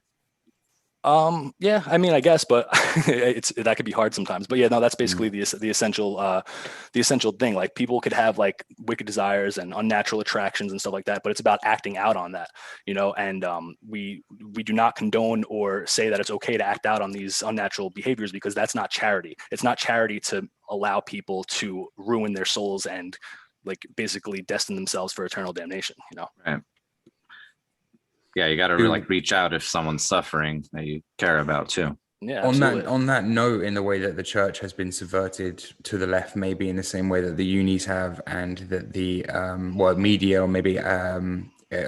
S4: Yeah, I mean, I guess, but that could be hard sometimes. But yeah, no, that's basically the essential thing. Like people could have like wicked desires and unnatural attractions and stuff like that, but it's about acting out on that, you know. And we do not condone or say that it's okay to act out on these unnatural behaviors, because that's not charity. It's not charity to allow people to ruin their souls and like basically destine themselves for eternal damnation, you know.
S3: Right. Yeah, you got to like reach out if someone's suffering that you care about too.
S4: Yeah.
S2: On that note, in the way that the church has been subverted to the left, maybe in the same way that the unis have, and that the media, or maybe a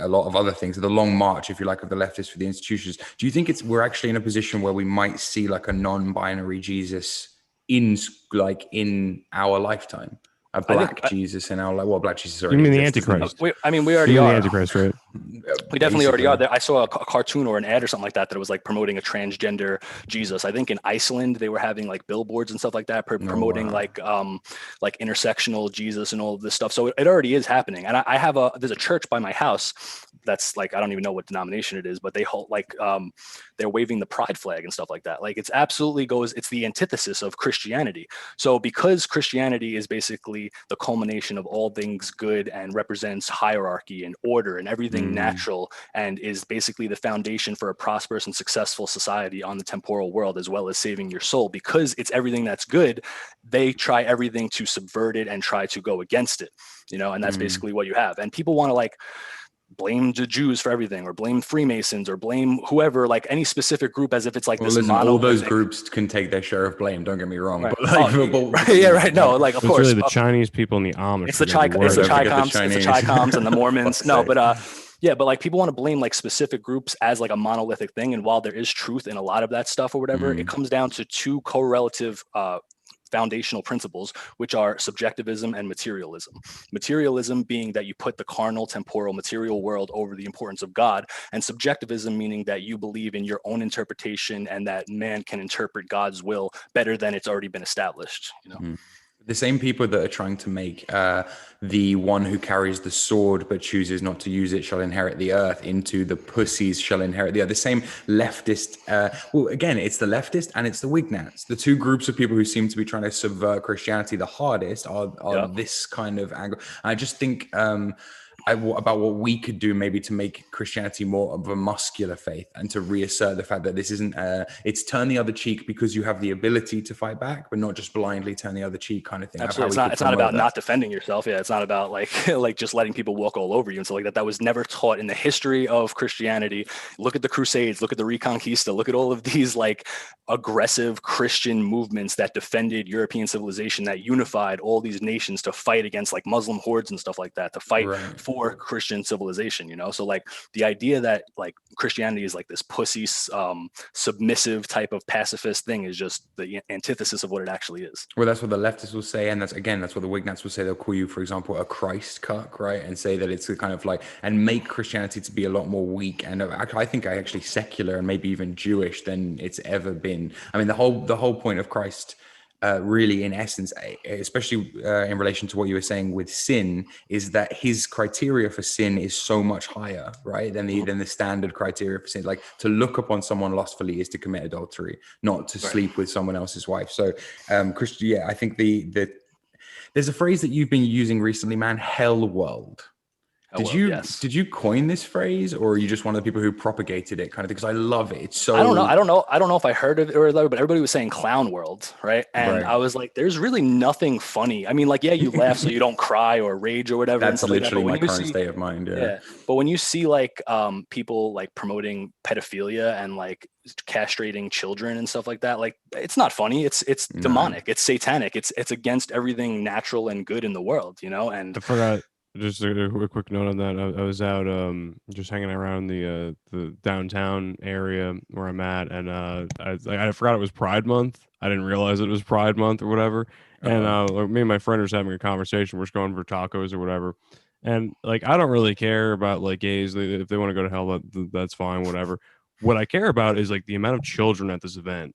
S2: lot of other things, the long march, if you like, of the leftists for the institutions. Do you think we're actually in a position where we might see like a non-binary Jesus in our lifetime? a black Jesus and our black Jesus
S5: You
S2: already
S5: mean the
S2: exists, doesn't
S5: Antichrist?
S4: We already
S5: You mean the
S4: are.
S5: Antichrist, right?
S4: We definitely already are.
S2: Basically.
S4: I saw a cartoon or an ad or something like that it was like promoting a transgender Jesus. I think in Iceland they were having like billboards and stuff like that promoting
S2: wow.
S4: like intersectional Jesus and all of this stuff. So it already is happening. And I have there's a church by my house that's like, I don't even know what denomination it is, but they hold like they're waving the pride flag and stuff like that. Like it's the antithesis of Christianity. So because Christianity is basically the culmination of all things good and represents hierarchy and order and everything natural, and is basically the foundation for a prosperous and successful society on the temporal world, as well as saving your soul, because it's everything that's good, they try everything to subvert it and try to go against it, and that's basically what you have. And people want to like blame the Jews for everything, or blame Freemasons, or blame whoever, like any specific group, as if it's like this
S2: listen, all those
S4: monolithic
S2: groups can take their share of blame. Don't get me wrong,
S4: Right.
S2: but like,
S4: Yeah, right. No, like of
S5: It's
S4: course,
S5: really the Chinese people and the Amish.
S4: it's the
S5: who get the word.
S4: Chi-coms and the Mormons.
S2: Fuck's
S4: No,
S2: sake.
S4: but yeah, but like people want to blame like specific groups as like a monolithic thing, and while there is truth in a lot of that stuff or whatever, it comes down to two correlative foundational principles, which are subjectivism and materialism. Materialism being that you put the carnal, temporal, material world over the importance of God, and subjectivism meaning that you believe in your own interpretation and that man can interpret God's will better than it's already been established.
S2: The same people that are trying to make the one who carries the sword but chooses not to use it shall inherit the earth into the pussies shall inherit the earth. The same leftist, well, again, it's the leftist and it's the Wignats. The two groups of people who seem to be trying to subvert Christianity the hardest are this kind of angle. I just think about what we could do maybe to make Christianity more of a muscular faith, and to reassert the fact that this isn't it's turn the other cheek because you have the ability to fight back, but not just blindly turn the other cheek kind of thing.
S4: Absolutely. It's not about not defending yourself. Yeah, it's not about like like just letting people walk all over you and stuff like that. That was never taught in the history of Christianity. Look at the Crusades, look at the Reconquista, look at all of these like aggressive Christian movements that defended European civilization, that unified all these nations to fight against like Muslim hordes and stuff like that, to fight for Christian civilization, so like the idea that like Christianity is like this pussy submissive type of pacifist thing is just the antithesis of what it actually is.
S2: Well, that's what the leftists will say, and that's what the Wignats will say. They'll call you, for example, a Christ cuck, right, and say that it's a kind of like, and make Christianity to be a lot more weak, and I think actually secular and maybe even Jewish than it's ever been. I mean, the whole point of Christ, really, in essence, especially in relation to what you were saying with sin, is that his criteria for sin is so much higher, right, than the standard criteria for sin. Like, to look upon someone lustfully is to commit adultery, not to sleep with someone else's wife. So, Christian, yeah, I think there's a phrase that you've been using recently, man, hell world. Did you coin this phrase, or are you just one of the people who propagated it, kind of thing? Because I love it. It's so.
S4: I don't know if I heard of it or whatever, but everybody was saying clown world, right? And I was like, there's really nothing funny. I mean, like, yeah, you laugh so you don't cry or rage or whatever.
S2: That's literally
S4: like
S2: my current state of mind. Yeah.
S4: But when you see like people like promoting pedophilia and like castrating children and stuff like that, like, it's not funny. It's demonic. It's satanic. It's against everything natural and good in the world, And
S5: I forgot. Just a quick note on that. I was out just hanging around the downtown area where I'm at, and I forgot it was Pride Month. I didn't realize it was Pride Month or whatever. And me and my friend are just having a conversation. We're just going for tacos or whatever. And like, I don't really care about like gays. If they want to go to hell, that's fine, whatever. What I care about is like the amount of children at this event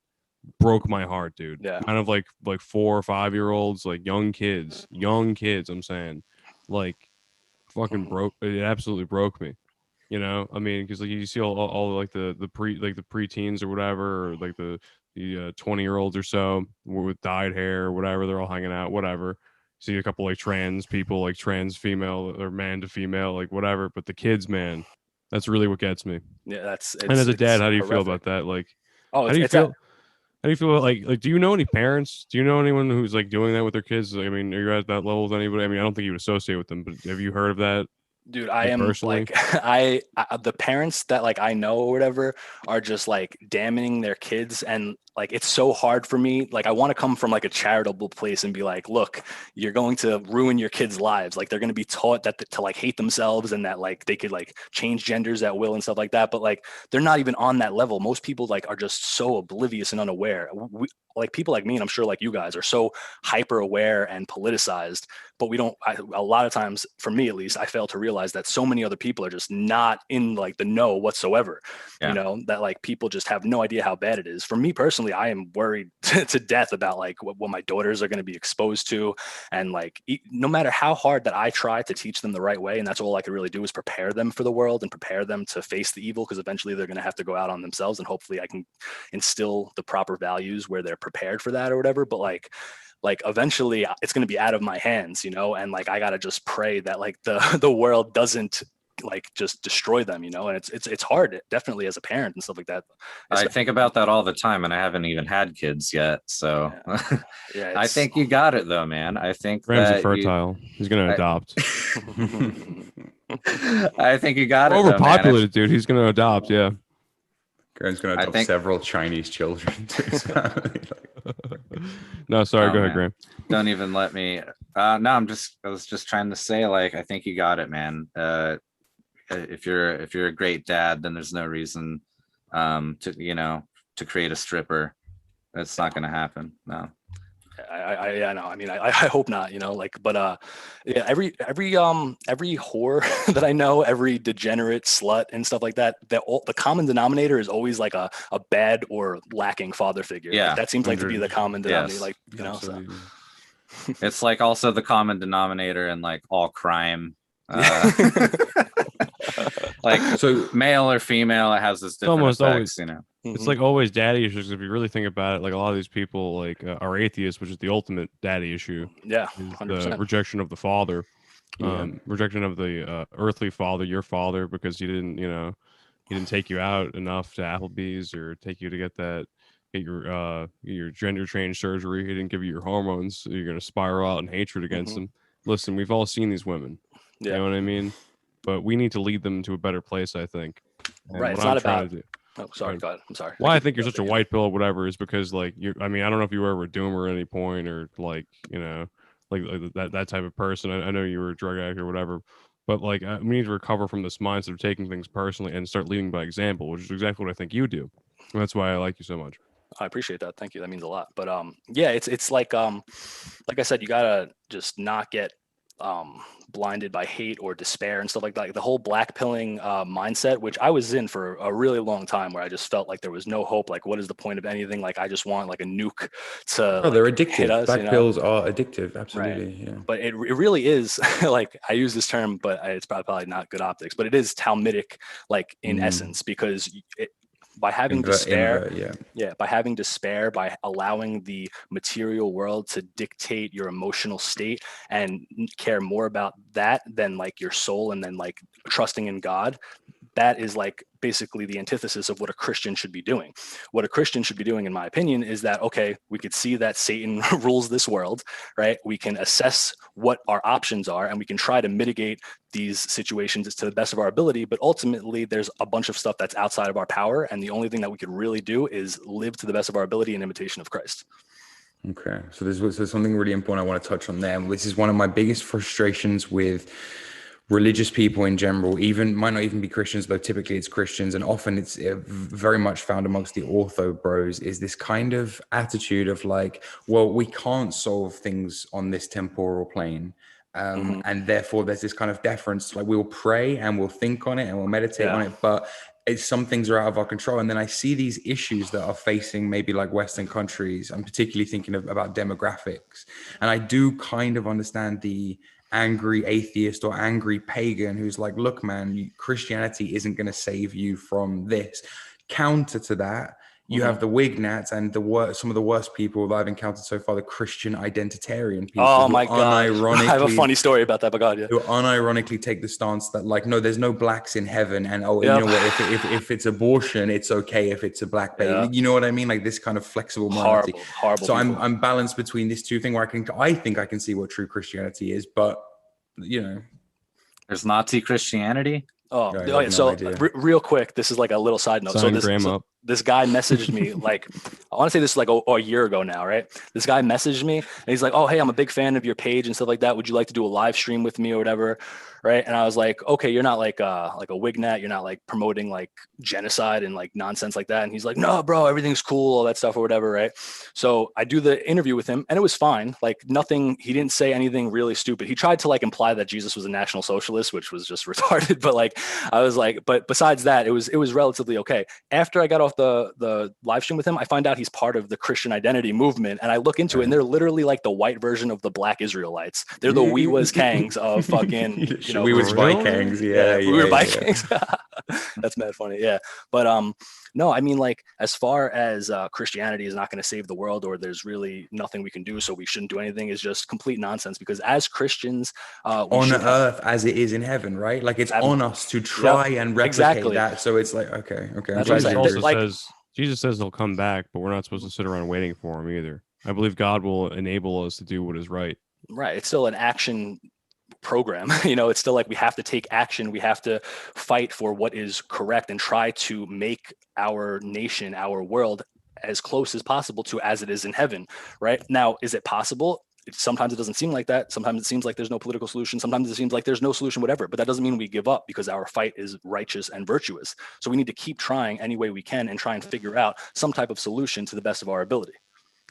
S5: broke my heart, dude.
S4: Yeah.
S5: Kind of like 4 or 5 year olds, like young kids. I'm saying, like, fucking broke. It absolutely broke me. I mean, because like you see all like the preteens or whatever, or like the 20-year-olds or so with dyed hair or whatever, they're all hanging out, whatever. See a couple like trans people, like trans female or man to female, like whatever. But the kids, man, that's really what gets me.
S4: Yeah,
S5: and as a dad, how do you feel about that? Like, how do you feel? How do you feel like do you know any parents? Do you know anyone who's like doing that with their kids? I mean, are you at that level with anybody? I mean, I don't think you would associate with them, but have you heard of that?
S4: Dude, I am personally? Like, the parents that like I know or whatever are just like damning their kids, and like it's so hard for me. Like I want to come from like a charitable place and be like, look, you're going to ruin your kids' lives. Like they're going to be taught that to like hate themselves and that like they could like change genders at will and stuff like that. But like they're not even on that level. Most people like are just so oblivious and unaware. Like people like me, and I'm sure like you guys, are so hyper aware and politicized, but we don't. A lot of times, for me at least, I fail to realize that so many other people are just not in like the know whatsoever.
S3: Yeah.
S4: You know, that like people just have no idea how bad it is. For me personally, I am worried to death about like what my daughters are going to be exposed to, and like no matter how hard that I try to teach them the right way, and that's all I can really do is prepare them for the world and prepare them to face the evil, because eventually they're going to have to go out on themselves, and hopefully I can instill the proper values where they're prepared for that or whatever. But like eventually it's going to be out of my hands, you know, and like I got to just pray that like the world doesn't like just destroy them, you know. And it's hard, definitely, as a parent and stuff like that.
S3: I think about that all the time, and I haven't even had kids yet, so
S4: yeah,
S3: I think you got it though, man. I think
S5: Ramsey fertile. He's gonna adopt.
S3: I think you got it.
S5: Overpopulated, dude. He's gonna adopt. Yeah.
S2: Graham's gonna adopt several Chinese children to his family.
S5: No, sorry.
S3: Oh,
S5: go ahead,
S3: man.
S5: Graham.
S3: Don't even let me. No, I was just trying to say, like, I think you got it, man. If you're a great dad, then there's no reason to create a stripper. That's not going to happen. No.
S4: I know. I mean, I hope not, you know, like, but yeah, every whore that I know, every degenerate slut and stuff like that, the common denominator is always like a bad or lacking father figure.
S3: Yeah.
S4: Like, that seems like to be the common denominator.
S3: Yes.
S4: Like, you know, so.
S3: It's like also the common denominator in like all crime. Like, so male or female, it has this different
S5: almost
S3: effects,
S5: always,
S3: you know.
S5: It's like always daddy issues. If you really think about it, like a lot of these people like are atheists, which is the ultimate daddy issue.
S4: Yeah,
S5: is
S4: 100%.
S5: the rejection of the father, rejection of the earthly father, your father, because he didn't take you out enough to Applebee's or take you to get your gender change surgery. He didn't give you your hormones, so you're gonna spiral out in hatred against him. Listen, we've all seen these women.
S4: Yeah.
S5: You know what I mean? But we need to lead them to a better place, I think. And
S4: right. It's not about. Oh, sorry. Go ahead. I'm sorry.
S5: Why I think you're such a white pill or whatever is because like I mean, I don't know if you were ever a doomer at any point or like, you know, like that type of person. I know you were a drug addict or whatever, but like we need to recover from this mindset of taking things personally and start leading by example, which is exactly what I think you do. And that's why I like you so much.
S4: I appreciate that. Thank you. That means a lot. But yeah, it's like I said, you gotta just not get blinded by hate or despair and stuff like that. Like the whole black pilling mindset, which I was in for a really long time, where I just felt like there was no hope. Like, what is the point of anything? Like, I just want like a nuke to.
S2: Oh, they're addictive.
S4: Hit us,
S2: Black pills are addictive. Absolutely.
S4: Right.
S2: Yeah.
S4: But it really is like, I use this term, but it's probably not good optics. But it is Talmudic, like in essence, because by having despair, by having despair, by allowing the material world to dictate your emotional state and care more about that than like your soul, and then like trusting in God, that is like basically the antithesis of what a Christian should be doing. What a Christian should be doing, in my opinion, is that, okay, we could see that Satan rules this world, right? We can assess what our options are, and we can try to mitigate these situations to the best of our ability. But ultimately, there's a bunch of stuff that's outside of our power. And the only thing that we could really do is live to the best of our ability in imitation of Christ.
S2: Okay. So there's something really important I want to touch on there. This is one of my biggest frustrations with religious people in general, might not even be Christians, though typically it's Christians, and often it's very much found amongst the ortho bros, is this kind of attitude of like, well, we can't solve things on this temporal plane. And therefore there's this kind of deference, like we'll pray and we'll think on it and we'll meditate on it, but some things are out of our control. And then I see these issues that are facing maybe like Western countries. I'm particularly thinking about demographics. And I do kind of understand the angry atheist or angry pagan who's like, look, man, Christianity isn't going to save you from this. Counter to that, you have the Wignats and some of the worst people that I've encountered so far, the Christian identitarian people.
S4: Oh my God. I have a funny story about that, but God,
S2: who unironically take the stance that like, no, there's no blacks in heaven. And you know what, if it's abortion, it's okay if it's a black baby. You know what I mean? Like this kind of flexible morality.
S4: Horrible
S2: so
S4: people.
S2: I'm balanced between these two things where I think I can see what true Christianity is, but you know.
S3: There's Nazi Christianity.
S4: Oh, so real quick, this is like a little side note.
S5: Sign Graham up.
S4: this guy messaged me like, I want to say this is like a year ago now, right? This guy messaged me and he's like, oh, hey, I'm a big fan of your page and stuff like that. Would you like to do a live stream with me or whatever? Right. And I was like, okay, you're not like a wignat. You're not like promoting like genocide and like nonsense like that. And he's like, no, bro, everything's cool, all that stuff or whatever. Right. So I do the interview with him and it was fine. Like nothing, he didn't say anything really stupid. He tried to like imply that Jesus was a National Socialist, which was just retarded. But like, I was like, but besides that, it was relatively okay. After I got off the live stream with him, I find out he's part of the Christian identity movement. And I look into it and they're literally like the white version of the Black Israelites. They're the we was kangs of fucking, you know,
S2: we was Vikings.
S4: we were Vikings. That's mad funny. Yeah. But no, I mean, like, as far as Christianity is not going to save the world, or there's really nothing we can do, so we shouldn't do anything, is just complete nonsense. Because as Christians,
S2: on earth as it is in heaven, right? Like it's on us to try and replicate that. So it's like, okay.
S4: That's what I'm saying.
S5: Jesus says he'll come back, but we're not supposed to sit around waiting for him either. I believe God will enable us to do what is right.
S4: Right. It's still an action program. You know, it's still like we have to take action. We have to fight for what is correct and try to make our nation, our world, as close as possible to as it is in heaven. Right now, is it possible? Sometimes it doesn't seem like that. Sometimes it seems like there's no political solution. Sometimes it seems like there's no solution, whatever. But that doesn't mean we give up, because our fight is righteous and virtuous. So we need to keep trying any way we can and try and figure out some type of solution to the best of our ability.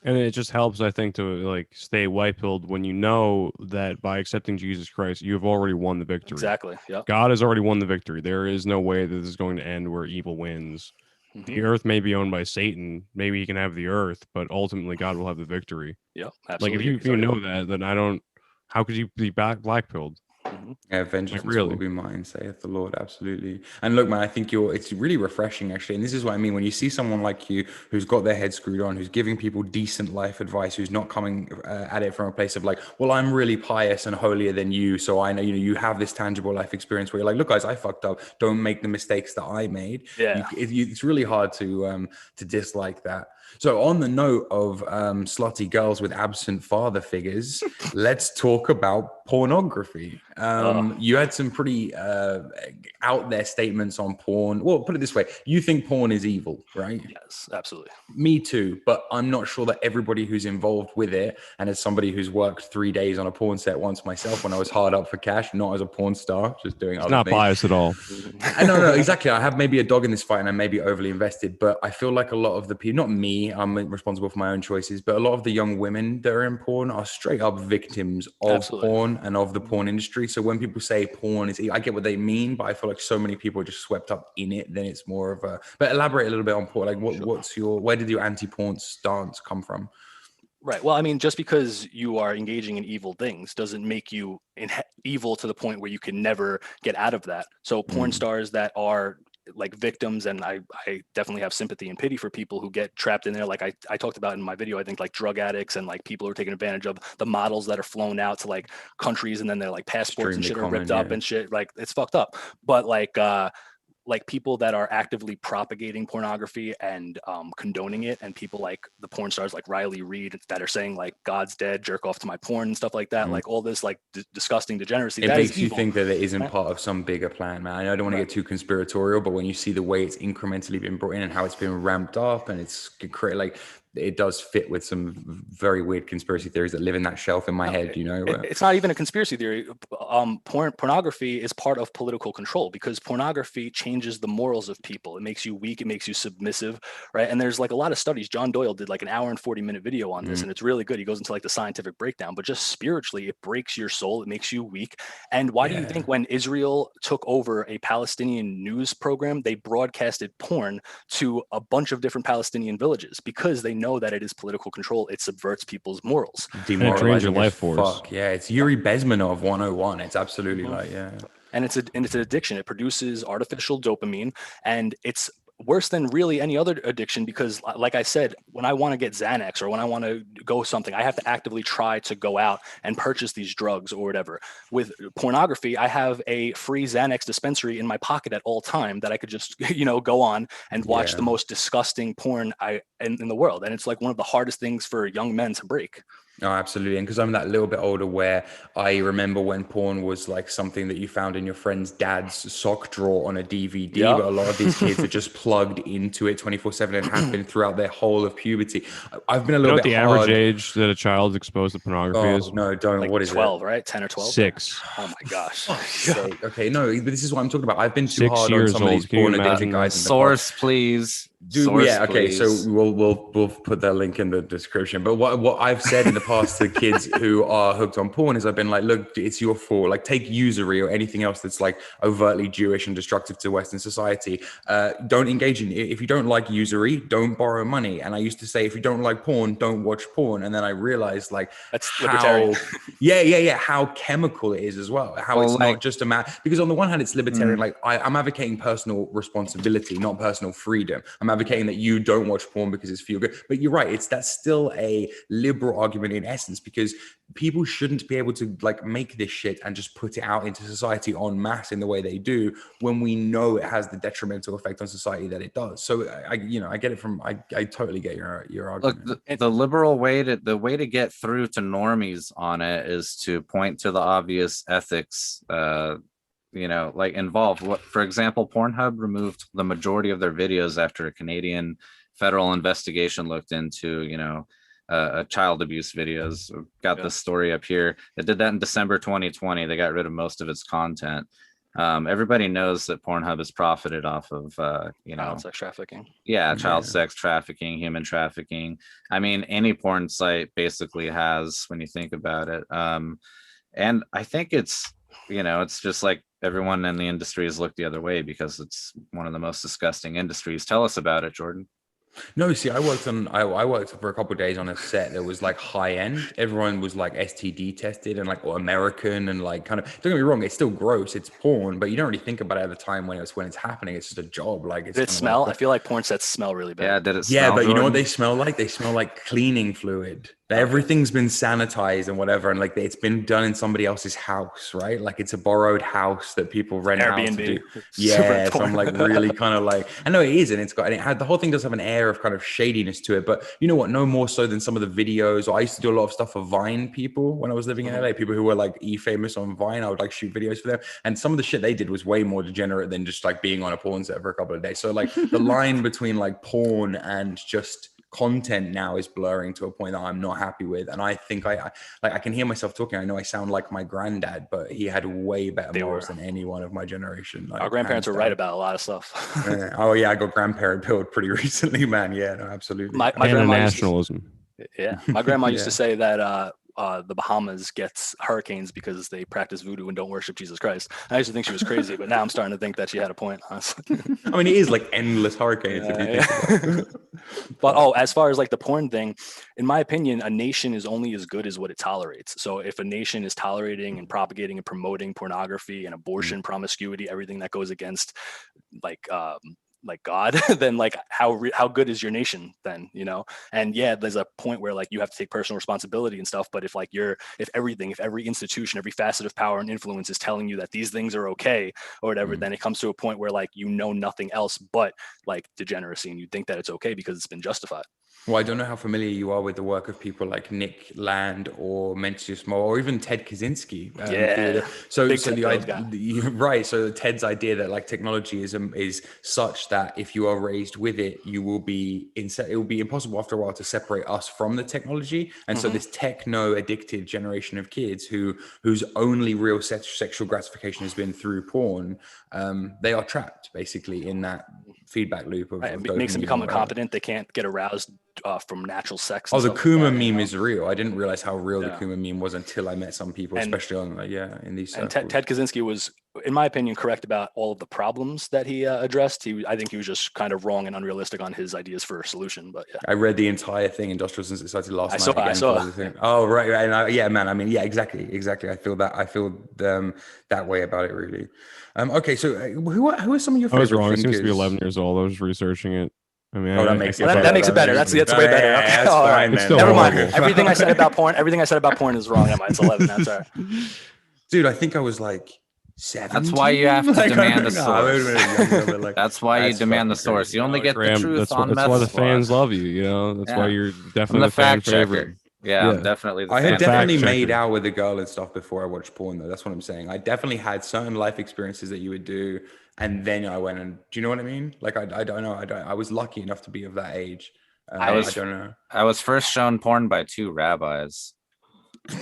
S5: And it just helps, I think, to like stay white-pilled when you know that by accepting Jesus Christ, you have already won the victory.
S4: Exactly. Yeah.
S5: God has already won the victory. There is no way that this is going to end where evil wins. Mm-hmm. The earth may be owned by Satan. Maybe he can have the earth, but ultimately God will have the victory.
S4: Yeah, absolutely.
S5: Like if you know that, then how could you be black-pilled?
S4: Mm-hmm.
S2: Yeah, vengeance will be mine, saith the Lord. Absolutely. And look, man, I think it's really refreshing, actually. And this is what I mean when you see someone like you who's got their head screwed on, who's giving people decent life advice, who's not coming at it from a place of like, well, I'm really pious and holier than you, so I know, you know, you have this tangible life experience where you're like, look, guys, I fucked up. Don't make the mistakes that I made.
S4: Yeah,
S2: it's really hard to dislike that. So on the note of slutty girls with absent father figures, let's talk about pornography. You had some pretty out there statements on porn. Well, put it this way. You think porn is evil, right?
S4: Yes, absolutely.
S2: Me too, but I'm not sure that everybody who's involved with it, and as somebody who's worked 3 days on a porn set once myself when I was hard up for cash, not as a porn star, just doing other
S5: not
S2: things.
S5: biased at all.
S2: No, exactly. I have maybe a dog in this fight and I may be overly invested, but I feel like a lot of the people, not me, I'm responsible for my own choices, but a lot of the young women that are in porn are straight up victims of porn and of the porn industry. So when people say porn is, I get what they mean, but I feel like so many people are just swept up in it. Then it's more of a, but elaborate a little bit on porn. Like where did your anti-porn stance come from?
S4: Right. Well, I mean, just because you are engaging in evil things doesn't make you evil to the point where you can never get out of that. So porn stars that are like victims, and I definitely have sympathy and pity for people who get trapped in there. Like I talked about in my video, I think like drug addicts and like people who are taking advantage of the models that are flown out to like countries and then their like passports and shit are ripped up and shit. Like it's fucked up. But like people that are actively propagating pornography and condoning it, and people like the porn stars like Riley Reid that are saying like God's dead, jerk off to my porn and stuff like that, like all this like disgusting degeneracy.
S2: It makes you think that it isn't part of some bigger plan, man. I don't want to get too conspiratorial, but when you see the way it's incrementally been brought in and how it's been ramped up, and it's like it does fit with some very weird conspiracy theories that live in that shelf in my head, you know.
S4: It's not even a conspiracy theory. Pornography is part of political control, because pornography changes the morals of people. It makes you weak, it makes you submissive, right? And there's like a lot of studies. John Doyle did like an 1 hour and 40-minute video on this, and it's really good. He goes into like the scientific breakdown, but just spiritually, it breaks your soul, it makes you weak. And why do you think when Israel took over a Palestinian news program, they broadcasted porn to a bunch of different Palestinian villages? Because they know that it is political control. It subverts people's morals.
S5: Demoralizing your life force.
S2: Yeah, it's Yuri Bezmenov 101. It's absolutely
S4: and it's an addiction. It produces artificial dopamine, and it's worse than really any other addiction, because like I said, when I want to get Xanax or when I want to go something, I have to actively try to go out and purchase these drugs or whatever. With pornography, I have a free Xanax dispensary in my pocket at all time that I could just, go on and watch the most disgusting porn in the world. And it's like one of the hardest things for young men to break.
S2: Oh, absolutely. And because I'm that little bit older where I remember when porn was like something that you found in your friend's dad's sock drawer on a DVD,
S4: Yep.
S2: but a lot of these kids are just plugged into it 24/7 and have been throughout their whole of puberty. I've been a
S5: You know
S2: little
S5: what
S2: bit
S5: the
S2: hard.
S5: average age that a child's exposed to pornography
S2: Oh,
S5: is?
S2: no, don't.
S4: Like
S2: What is
S4: 12, right? 10 or 12?
S5: 6.
S4: Oh my gosh.
S2: it? Okay, no, but this is what I'm talking about. I've been too
S5: 6
S2: hard on
S5: years
S2: some of these
S5: old. Can you
S2: porn addicted
S5: imagine
S2: guys.
S5: that?
S2: in the
S3: Source,
S2: past.
S3: please.
S2: Dude,
S3: Source,
S2: yeah, okay.
S3: please.
S2: So we'll put that link in the description. But what I've said in the past to kids who are hooked on porn is I've been like, look, it's your fault. Like, take usury or anything else that's like overtly Jewish and destructive to Western society. Don't engage in it. If you don't like usury, don't borrow money. And I used to say, if you don't like porn, don't watch porn. And then I realized like
S4: That's
S2: how
S4: libertarian.
S2: how chemical it is as well. How
S3: Well,
S2: it's
S3: like-
S2: not just a matter, because on the one hand it's libertarian. Like I'm advocating personal responsibility, not personal freedom. I'm advocating that you don't watch porn because it's for your good. But you're right, that's still a liberal argument in essence, because people shouldn't be able to like make this shit and just put it out into society en masse in the way they do when we know it has the detrimental effect on society that it does. So I get it from I totally get your argument.
S3: Look, the liberal way to get through to normies on it is to point to the obvious ethics like involved. What, for example, Pornhub removed the majority of their videos after a Canadian federal investigation looked into child abuse videos. We've got the story up here. They did that in December 2020. They got rid of most of its content. Everybody knows that Pornhub has profited off of
S4: Child sex trafficking.
S3: child sex trafficking, human trafficking. I mean, any porn site basically has, when you think about it. And I think it's just like everyone in the industry has looked the other way because it's one of the most disgusting industries. Tell us about it, Jordan.
S2: No, see, I worked for a couple of days on a set that was like high end. Everyone was like STD tested and like American and like kind of, don't get me wrong, it's still gross, it's porn, but you don't really think about it at the time when it's happening. It's just a job. Like, it's
S4: Did it smell? I feel like porn sets smell really bad.
S3: Yeah, did it
S2: yeah,
S3: smell,
S2: but you know what
S3: Jordan?
S2: they smell like? They smell like cleaning fluid. Everything's been sanitized and whatever, and like it's been done in somebody else's house, right? Like it's a borrowed house that people rent out to
S4: Airbnb.
S2: do.
S4: Super
S2: Yeah, so I'm
S4: important.
S2: like really kind of like, I know it is, and it had the whole thing does have an air of kind of shadiness to it, but you know what? No more so than some of the videos. Or I used to do a lot of stuff for Vine people when I was living in LA. People who were like famous on Vine, I would like shoot videos for them, and some of the shit they did was way more degenerate than just like being on a porn set for a couple of days. So like the line between like porn and just content now is blurring to a point that I'm not happy with, and I think I can hear myself talking. I know I sound like my granddad, but he had way better morals than anyone of my generation. Like,
S4: our grandparents were right about a lot of stuff.
S2: Oh yeah, I got grandparent billed pretty recently, man. Yeah, no, absolutely.
S4: My grandma
S5: nationalism.
S4: My grandma used
S2: Yeah.
S4: to say that the Bahamas gets hurricanes because they practice voodoo and don't worship Jesus Christ. I used to think she was crazy, but now I'm starting to think that she had a point, honestly.
S2: I mean, it is like endless hurricanes. If you think about it.
S4: But as far as like the porn thing, in my opinion, a nation is only as good as what it tolerates. So if a nation is tolerating and propagating and promoting pornography and abortion, promiscuity, everything that goes against like God, then like how good is your nation then, And yeah, there's a point where like you have to take personal responsibility and stuff, but if every institution, every facet of power and influence is telling you that these things are okay or whatever, then it comes to a point where like nothing else but like degeneracy, and you think that it's okay because it's been justified.
S2: Well, I don't know how familiar you are with the work of people like Nick Land or Mencius Mo or even Ted Kaczynski. So right. So Ted's idea that like technology is such that if you are raised with it, it will be impossible after a while to separate us from the technology. And so this techno addicted generation of kids whose only real sexual gratification has been through porn, they are trapped basically in that feedback loop of
S4: It makes them become incompetent. They can't get aroused from natural sex.
S2: The Kuma meme is real. I didn't realize how real the Kuma meme was until I met some people, especially on in these circles.
S4: And Ted Kaczynski was, in my opinion, correct about all of the problems that he addressed. I think he was just kind of wrong and unrealistic on his ideas for a solution. But yeah,
S2: I read the entire thing, Industrial Society, last night.
S4: I saw.
S2: Oh right, and man. I mean, yeah, exactly. I feel that. I feel that way about it, really. Okay, so who are some of your favorite?
S5: I was wrong.
S2: thinkers?
S5: It seems to be 11 years old. I was researching it. I mean,
S2: that makes it
S4: better. That's way better. Okay.
S2: That's fine, man.
S4: Never mind. Everything I said about porn is wrong. It's 11. That's all right.
S2: Dude, I think I was like 17.
S3: That's why you have to demand the source. That's why you demand the source. You only get the truth on Meth Squad.
S5: That's why the fans love you. That's why you're definitely
S3: the
S5: the fan
S3: fact checker.
S5: favorite.
S3: Yeah, I'm definitely the
S2: I had
S3: fan.
S2: definitely
S5: Fact
S2: made
S5: checker.
S2: out with a girl and stuff before I watched porn, though. That's what I'm saying. I definitely had certain life experiences that you would do, and then I went and, do you know what I mean? Like, I don't know. I was lucky enough to be of that age.
S3: I
S2: I
S3: was
S2: don't know.
S3: I was first shown porn by 2 rabbis.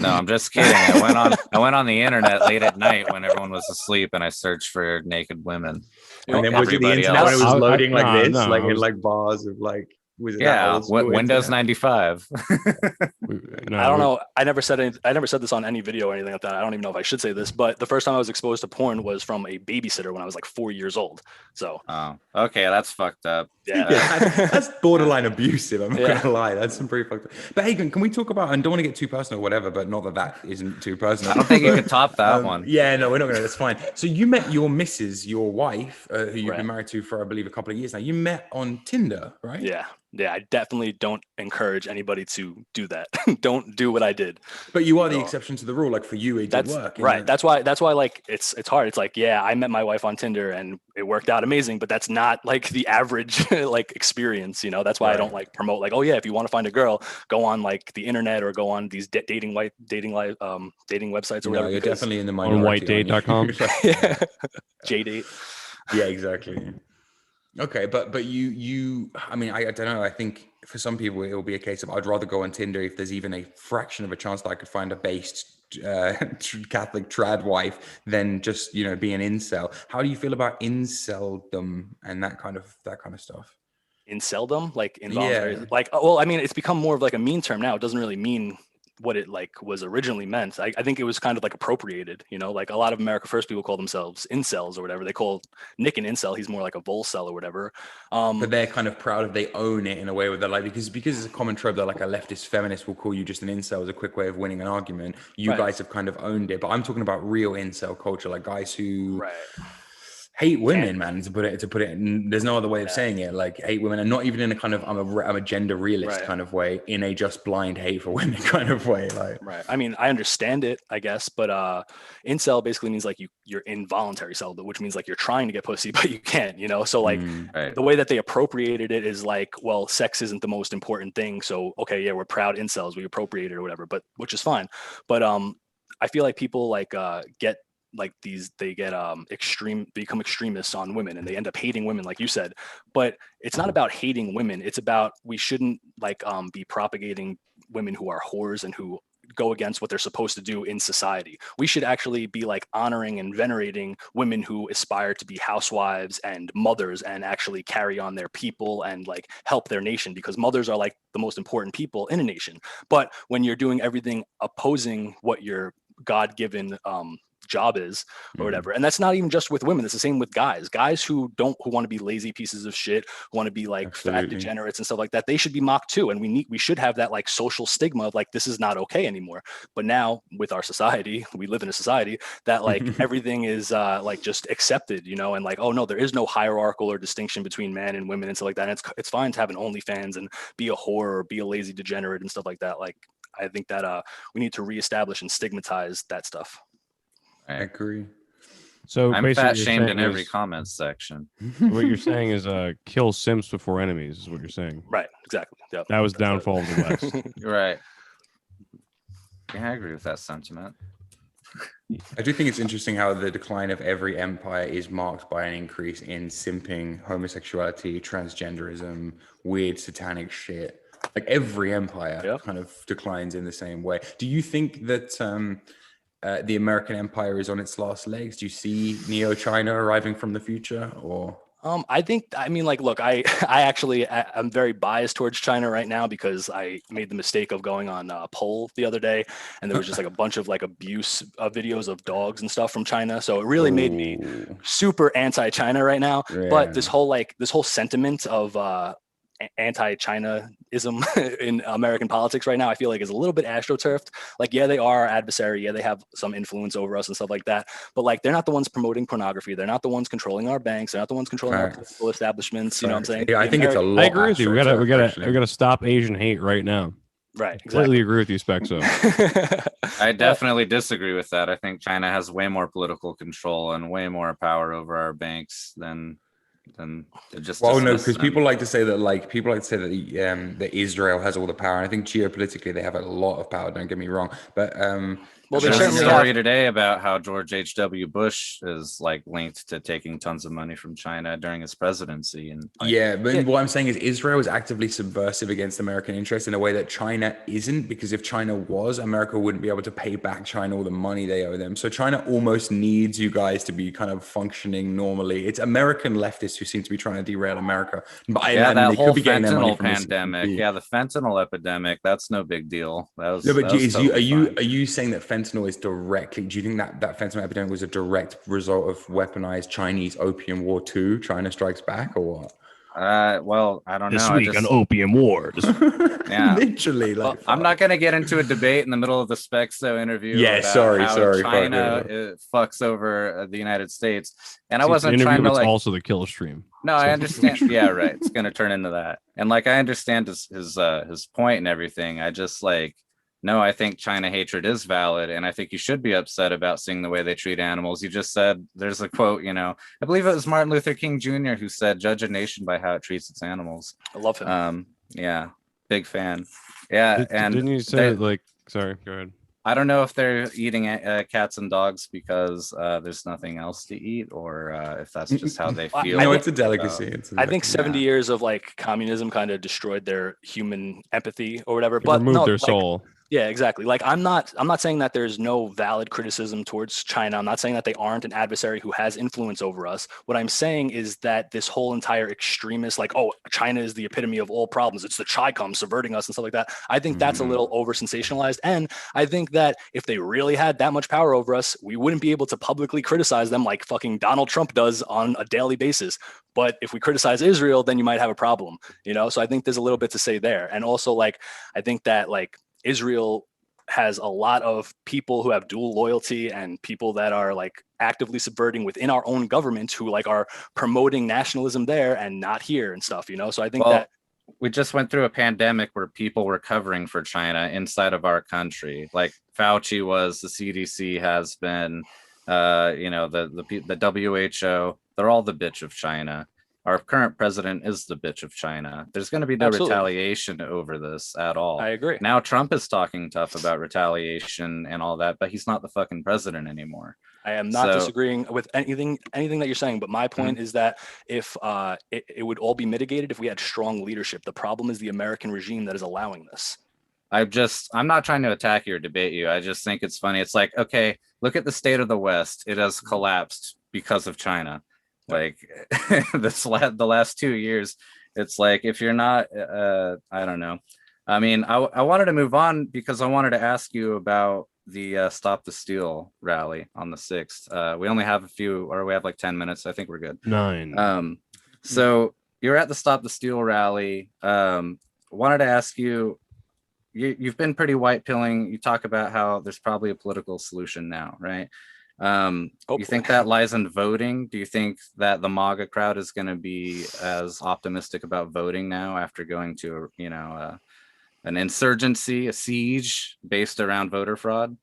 S3: No, I'm just kidding. I went on the internet late at night when everyone was asleep, and I searched for naked women.
S2: And then
S3: like
S2: was it the
S3: everybody
S2: internet when it
S3: else.
S2: was loading like
S5: Nah,
S2: this,
S5: no,
S2: like
S5: I
S2: in
S5: was-
S2: like bars of like, was it that
S3: Yeah,
S2: old school
S3: Windows
S2: internet?
S3: 95.
S5: No,
S4: I don't know. I never said this on any video or anything like that. I don't even know if I should say this, but the first time I was exposed to porn was from a babysitter when I was like 4 years old. So
S3: Oh, okay, that's fucked up.
S4: yeah.
S2: That's borderline abusive. I'm not
S4: Yeah.
S2: gonna lie. That's some pretty fucked up. But hey, can we talk about? And don't want to get too personal, or whatever. But not that isn't too personal.
S3: I don't think you could top that one.
S2: Yeah, no, we're not gonna. That's fine. So you met your missus, your wife, who you've
S4: Right.
S2: been married to for, I believe, a couple of years now. You met on Tinder, right?
S4: Yeah, I definitely don't encourage anybody to do that. Don't do what I did.
S2: But you are the
S4: No.
S2: exception to the rule. Like for you, it
S4: That's
S2: did work.
S4: right. That's why like it's hard. It's like, yeah, I met my wife on Tinder and it worked out amazing, but that's not like the average like experience, you know. That's why I don't like promote like, oh yeah, if you want to find a girl, go on like the internet or go on these dating websites or whatever.
S2: No, you're
S4: because-
S2: definitely in the
S5: on
S2: minority.
S5: whitedate.com.
S4: yeah. J-date.
S2: Yeah, exactly. Okay, but you I mean, I don't know. I think for some people it will be a case of I'd rather go on Tinder if there's even a fraction of a chance that I could find a based Catholic trad wife than just, you know, be an incel. How do you feel about inceldom and that kind of stuff?
S4: Inceldom, like involuntary,
S2: Yeah.
S4: like, well, I mean, it's become more of like a mean term now. It doesn't really mean what it like was originally meant. I think it was kind of like appropriated, you know, like a lot of America First people call themselves incels or whatever. They call Nick an incel. He's more like a volcel or whatever.
S2: But they're kind of proud of, they own it in a way where they're like, because it's a common trope that like a leftist feminist will call you just an incel as a quick way of winning an argument. You
S4: Right.
S2: guys have kind of owned it, but I'm talking about real incel culture, like guys who
S4: Right.
S2: hate women, man, to put it and there's no other way of saying it, like hate women, and not even in a kind of I'm a gender realist
S4: Right.
S2: kind of way, in a just blind hate for women kind of way, like
S4: Right. I mean, I understand it, I guess, but incel basically means like you're involuntary celibate, which means like you're trying to get pussy, but you can't, you know? So like
S3: Right.
S4: the way that they appropriated it is like, well, sex isn't the most important thing. So okay, yeah, we're proud incels, we appropriate it or whatever, but which is fine. But I feel like people like get like they get become extremists on women and they end up hating women, like you said. But it's not about hating women. It's about, we shouldn't like be propagating women who are whores and who go against what they're supposed to do in society. We should actually be like honoring and venerating women who aspire to be housewives and mothers and actually carry on their people and like help their nation, because mothers are like the most important people in a nation. But when you're doing everything opposing what your God-given job is or whatever, and that's not even just with women, it's the same with guys who want to be lazy pieces of shit, who want to be like fat
S2: Absolutely.
S4: degenerates and stuff like that. They should be mocked too, and we should have that like social stigma of like, this is not okay anymore. But now with our society, we live in a society that like everything is like just accepted, you know, and like, oh no, there is no hierarchical or distinction between men and women and stuff like that, and it's fine to have an OnlyFans and be a whore or be a lazy degenerate and stuff like that. Like, I think that we need to reestablish and stigmatize that stuff.
S2: I agree.
S5: So
S3: I'm
S5: basically
S3: fat
S5: what you're
S3: shamed in
S5: saying
S3: every
S5: is-
S3: comments section.
S5: What you're saying is kill simps before enemies is what you're saying.
S4: Right, exactly. Yep.
S5: That was
S4: That's
S5: downfall of the West.
S3: You're right. Yeah, I agree with that sentiment.
S2: I do think it's interesting how the decline of every empire is marked by an increase in simping, homosexuality, transgenderism, weird satanic shit. Like every empire kind of declines in the same way. Do you think that the American empire is on its last legs? Do you see Neo-China arriving from the future, or?
S4: I mean, like, look, I'm very biased towards China right now because I made the mistake of going on a poll the other day, and there was just like a bunch of like abuse videos of dogs and stuff from China. So it really made me super anti-China right now.
S2: Yeah.
S4: But this whole sentiment of anti-Chinaism in American politics right now, I feel like is a little bit astroturfed. Like, yeah, they are our adversary. Yeah, they have some influence over us and stuff like that. But like, they're not the ones promoting pornography. They're not the ones controlling our banks. They're not the ones controlling our political establishments. You know what I'm saying?
S2: Yeah, I think it's a lot.
S5: I agree with you. We
S2: astroturf,
S5: gotta stop Asian hate right now.
S4: Right.
S5: Completely
S4: Exactly.
S5: agree with you, Speckzo.
S3: I definitely disagree with that. I think China has way more political control and way more power over our banks than then they just
S2: Well, no,
S3: dismiss
S2: because
S3: them.
S2: people like to say that that Israel has all the power. And I think geopolitically they have a lot of power. Don't get me wrong, but
S4: Well, they
S3: There's a
S4: certainly
S3: story
S4: have.
S3: today about how George H.W. Bush is like linked to taking tons of money from China during his presidency, and like,
S2: yeah, but
S4: Yeah.
S2: what I'm saying is Israel is actively subversive against American interests in a way that China isn't, because if China was, America wouldn't be able to pay back China all the money they owe them. So China almost needs you guys to be kind of functioning normally. It's American leftists who seem to be trying to derail America. But
S3: yeah,
S2: I mean,
S3: that
S2: they
S3: whole
S2: could be getting their money
S3: fentanyl
S2: from the
S3: pandemic,
S2: CCP.
S3: yeah, the fentanyl epidemic, that's no big deal.
S2: No,
S3: That
S2: but
S3: was
S2: is
S3: totally fine.
S2: are you saying that fentanyl is directly? Do you think that fentanyl epidemic was a direct result of weaponized Chinese opium war too? China strikes back, or what?
S3: Well, I don't
S5: This
S3: know.
S5: week on Opium Wars.
S3: Yeah.
S2: Literally, like
S3: I'm not going to get into a debate in the middle of the speckzo interview
S2: Yeah,
S3: about how
S2: sorry,
S3: China
S2: fuck
S3: fucks over the United States. And I
S5: See, it's an
S3: wasn't
S5: interview,
S3: trying to
S5: but it's
S3: like,
S5: also the kill stream.
S3: no, I
S5: So-
S3: understand. Yeah, right. It's going to turn into that. And like, I understand his point and everything. I just like, no, I think China hatred is valid. And I think you should be upset about seeing the way they treat animals. You just said, there's a quote, I believe it was Martin Luther King Jr. who said, judge a nation by how it treats its animals.
S4: I love him.
S3: Yeah, big fan. Yeah. And
S5: didn't you say like, sorry, go ahead.
S3: I don't know if they're eating cats and dogs because there's nothing else to eat, or if that's just how they feel.
S2: No, it's a delicacy.
S4: I think 70
S3: Yeah.
S4: years of like communism kind of destroyed their human empathy or whatever.
S5: It
S4: But
S5: removed
S4: no,
S5: their
S4: like,
S5: soul.
S4: yeah, exactly. Like I'm not saying that there's no valid criticism towards China. I'm not saying that they aren't an adversary who has influence over us. What I'm saying is that this whole entire extremist, like, oh, China is the epitome of all problems. It's the Chi-Com subverting us and stuff like that. I think that's a little over sensationalized. And I think that if they really had that much power over us, we wouldn't be able to publicly criticize them like fucking Donald Trump does on a daily basis. But if we criticize Israel, then you might have a problem, So I think there's a little bit to say there. And also, like, I think that like Israel has a lot of people who have dual loyalty and people that are like actively subverting within our own government who like are promoting nationalism there and not here and stuff, So I think that
S3: we just went through a pandemic where people were covering for China inside of our country. Like Fauci was, the CDC has been, the WHO, they're all the bitch of China. Our current president is the bitch of China. There's going to be no retaliation over this at all.
S4: I agree.
S3: Now Trump is talking tough about retaliation and all that, but he's not the fucking president anymore.
S4: I am not disagreeing with anything that you're saying, but my point is that if it would all be mitigated if we had strong leadership. The problem is the American regime that is allowing this.
S3: I'm not trying to attack you or debate you. I just think it's funny. It's like, okay, look at the state of the West. It has collapsed because of China. Like the last 2 years, it's like, if you're not, I don't know. I mean, I wanted to move on because I wanted to ask you about the Stop the Steal rally on the 6th. We only have we have like 10 minutes. I think we're good.
S5: 9.
S3: So you're at the Stop the Steal rally. Wanted to ask you, you've been pretty white pilling. You talk about how there's probably a political solution now, right? You think that lies in voting? Do you think that the MAGA crowd is going to be as optimistic about voting now after going to an insurgency, a siege based around voter fraud?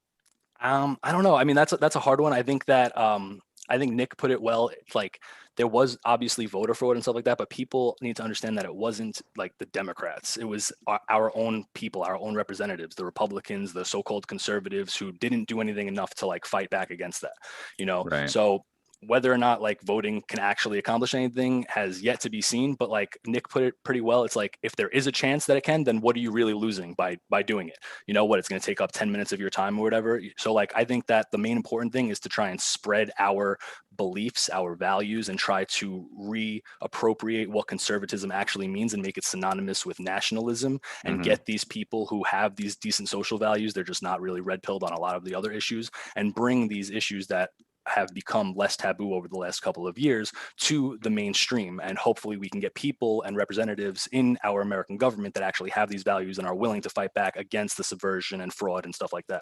S4: I don't know. I mean, that's a hard one. I think that I think Nick put it well. It's like there was obviously voter fraud and stuff like that, but people need to understand that it wasn't like the Democrats. It was our own people, our own representatives, the Republicans, the so-called conservatives who didn't do anything enough to like fight back against that,
S3: Right.
S4: So whether or not like voting can actually accomplish anything has yet to be seen. But like Nick put it pretty well, it's like, if there is a chance that it can, then what are you really losing by doing it? It's going to take up 10 minutes of your time or whatever. So like, I think that the main important thing is to try and spread our beliefs, our values, and try to reappropriate what conservatism actually means and make it synonymous with nationalism, and get these people who have these decent social values, they're just not really red-pilled on a lot of the other issues, and bring these issues that have become less taboo over the last couple of years to the mainstream. And hopefully we can get people and representatives in our American government that actually have these values and are willing to fight back against the subversion and fraud and stuff like that.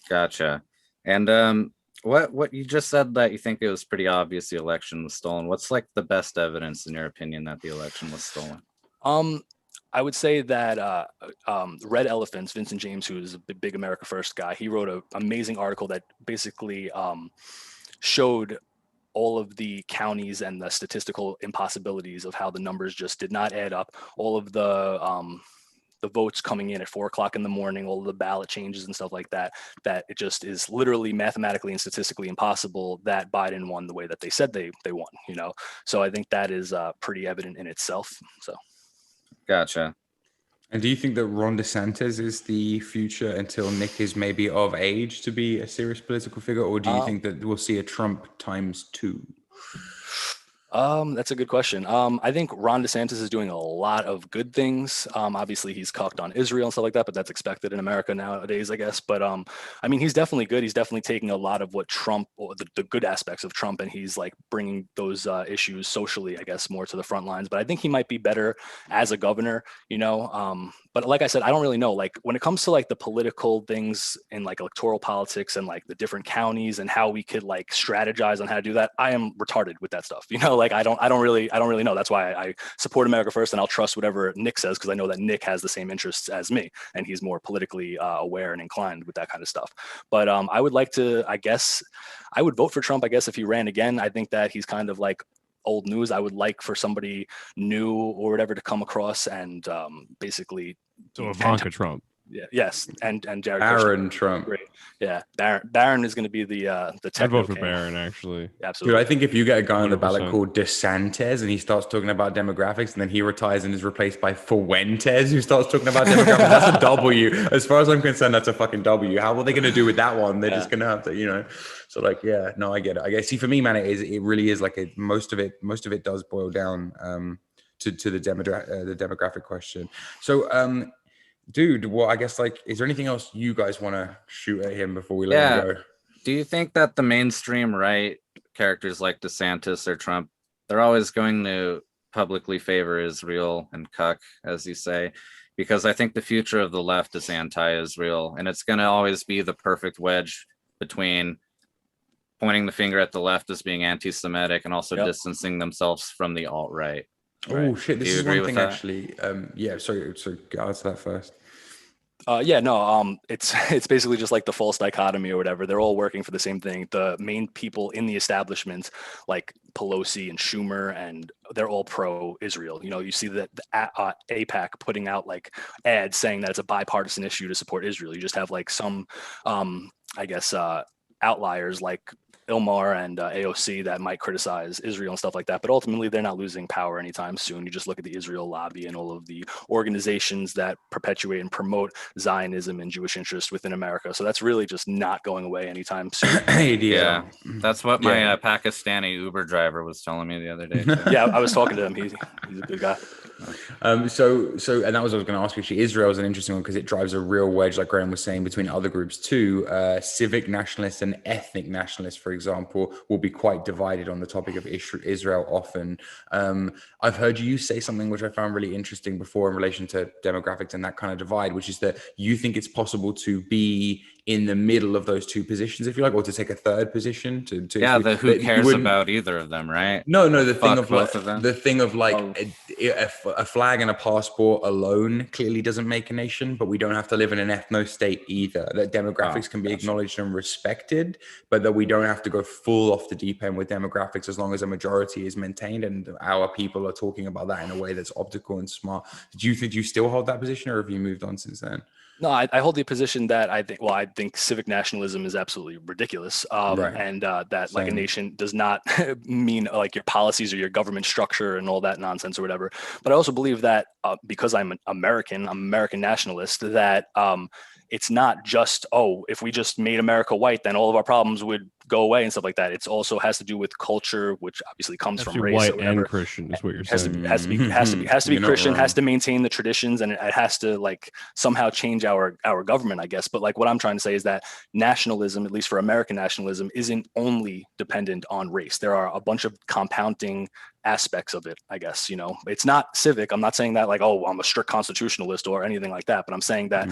S3: Gotcha. And what you just said, that you think it was pretty obvious the election was stolen. What's like the best evidence in your opinion that the election was stolen?
S4: I would say that Red Elephants, Vincent James, who is a big America First guy, he wrote an amazing article that basically showed all of the counties and the statistical impossibilities of how the numbers just did not add up, all of the votes coming in at 4 o'clock in the morning, all of the ballot changes and stuff like that, that it just is literally mathematically and statistically impossible that Biden won the way that they said they won, you know? So I think that is pretty evident in itself. So.
S3: Gotcha.
S2: And do you think that Ron DeSantis is the future until Nick is maybe of age to be a serious political figure? Or do you think that we'll see a Trump ×2?
S4: That's a good question. I think Ron DeSantis is doing a lot of good things. Obviously he's cucked on Israel and stuff like that, but that's expected in America nowadays, I guess. But I mean, he's definitely good. He's definitely taking a lot of what Trump, or the good aspects of Trump, and he's like bringing those issues socially, I guess, more to the front lines. But I think he might be better as a governor, you know. But like I said, I don't really know. Like when it comes to like the political things in like electoral politics and like the different counties and how we could like strategize on how to do that, I am retarded with that stuff. You know, like I don't really know. That's why I support America First, and I'll trust whatever Nick says, because I know that Nick has the same interests as me, and he's more politically aware and inclined with that kind of stuff. But I would like to, I guess, I would vote for Trump, I guess, if he ran again. I think that he's kind of like old news. I would like for somebody new or whatever to come across and basically.
S5: So Ivanka Trump.
S4: Yeah. Yes. And Jared
S2: Barron
S4: Kushner.
S2: Trump.
S4: Great. Yeah. Barron is going to be the
S5: I'd vote for
S4: king.
S5: Barron, actually.
S4: Absolutely.
S2: Dude, I think if you get a guy on the
S5: 100%.
S2: ballot called DeSantis and he starts talking about demographics and then he retires and is replaced by Fuentes who starts talking about demographics, that's a W. As far as I'm concerned, that's a fucking W. How are they going to do with that one? They're just going to have to, you know. So like, yeah, no, I get it. I guess, see, for me, man, it really is like most of it does boil down to the demographic question. So, dude, well, I guess like, is there anything else you guys want to shoot at him before we let him go?
S3: Do you think that the mainstream right characters like DeSantis or Trump, they're always going to publicly favor Israel and cuck, as you say? Because I think the future of the left is anti-Israel, and it's going to always be the perfect wedge between pointing the finger at the left as being anti-Semitic and also distancing themselves from the alt-right.
S2: Oh
S3: Right.
S2: shit! This
S3: Do you
S2: is
S3: agree
S2: one
S3: with
S2: thing
S3: that?
S2: actually. Yeah, sorry. So get out to that first.
S4: It's basically just like the false dichotomy or whatever. They're all working for the same thing. The main people in the establishment, like Pelosi and Schumer, and they're all pro-Israel. You know, you see that the AIPAC putting out like ads saying that it's a bipartisan issue to support Israel. You just have like some, outliers like Ilmar and AOC that might criticize Israel and stuff like that, but ultimately they're not losing power anytime soon. You just look at the Israel lobby and all of the organizations that perpetuate and promote Zionism and Jewish interest within America. So that's really just not going away anytime soon.
S3: Yeah, that's what my Pakistani Uber driver was telling me the other day.
S4: Yeah, I was talking to him. He's a good guy.
S2: So, and that was what I was going to ask you. Actually, Israel is an interesting one because it drives a real wedge, like Graham was saying, between other groups too. Civic nationalists and ethnic nationalists, for example, will be quite divided on the topic of Israel often. I've heard you say something which I found really interesting before in relation to demographics and that kind of divide, which is that you think it's possible to be in the middle of those two positions, if you like, or to take a third position.
S3: Who cares about either of them, right?
S2: No, the thing of
S3: both of them.
S2: the thing of like a flag and a passport alone clearly doesn't make a nation, but we don't have to live in an ethno state either. That demographics can be acknowledged and respected, but that we don't have to go full off the deep end with demographics as long as a majority is maintained and our people are talking about that in a way that's optical and smart. Do you still hold that position, or have you moved on since then?
S4: No, I hold the position that I think civic nationalism is absolutely ridiculous. And that like a nation does not mean like your policies or your government structure and all that nonsense or whatever. But I also believe that because I'm an American nationalist, that it's not just, if we just made America white, then all of our problems would go away and stuff like that. It also has to do with culture, which obviously comes from race.
S5: White
S4: or whatever.
S5: and Christian is what you're
S4: has
S5: saying.
S4: To be Christian, has to maintain the traditions, and it has to like somehow change our government, I guess. But like what I'm trying to say is that nationalism, at least for American nationalism, isn't only dependent on race. There are a bunch of compounding aspects of it, I guess. You know, it's not civic. I'm not saying that like, I'm a strict constitutionalist or anything like that, but I'm saying that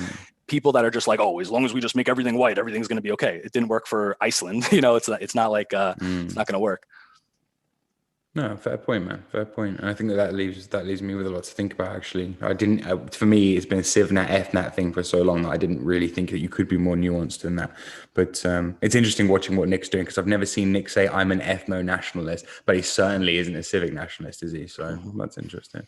S4: people that are just like, as long as we just make everything white, everything's going to be okay. It didn't work for Iceland. You know, it's not like it's not going to work.
S2: No, fair point, man. Fair point. And I think that leaves me with a lot to think about. Actually, I didn't. For me, it's been a civnat FNAT thing for so long that I didn't really think that you could be more nuanced than that. But it's interesting watching what Nick's doing, because I've never seen Nick say I'm an ethno nationalist, but he certainly isn't a civic nationalist, is he? So that's interesting.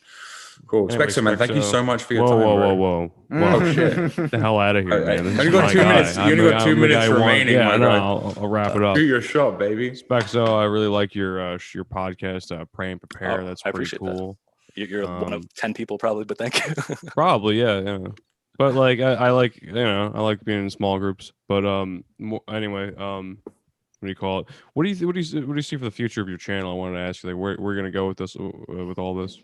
S2: Cool.
S5: Anyway,
S2: Speckzo, man, thank you so much for your
S5: whoa,
S2: time.
S5: Whoa.
S2: Oh shit!
S5: Get the hell out of here, man. This
S2: You only
S5: is
S2: got
S5: my
S2: 2 minutes.
S5: guy.
S2: You only got 2 minutes remaining.
S5: Yeah,
S2: my
S5: no,
S2: guy.
S5: I'll wrap it up.
S2: Shoot your shot, baby.
S5: Speckzo, I really like your podcast, Pray and Prepare.
S4: Oh,
S5: That's
S4: I
S5: pretty
S4: appreciate
S5: cool.
S4: You're one of 10 people probably, but thank you.
S5: Probably, yeah. But like, I like, I like being in small groups. But anyway, what do you call it? What do you see for the future of your channel? I wanted to ask you, like, where we're gonna go with this, with all this.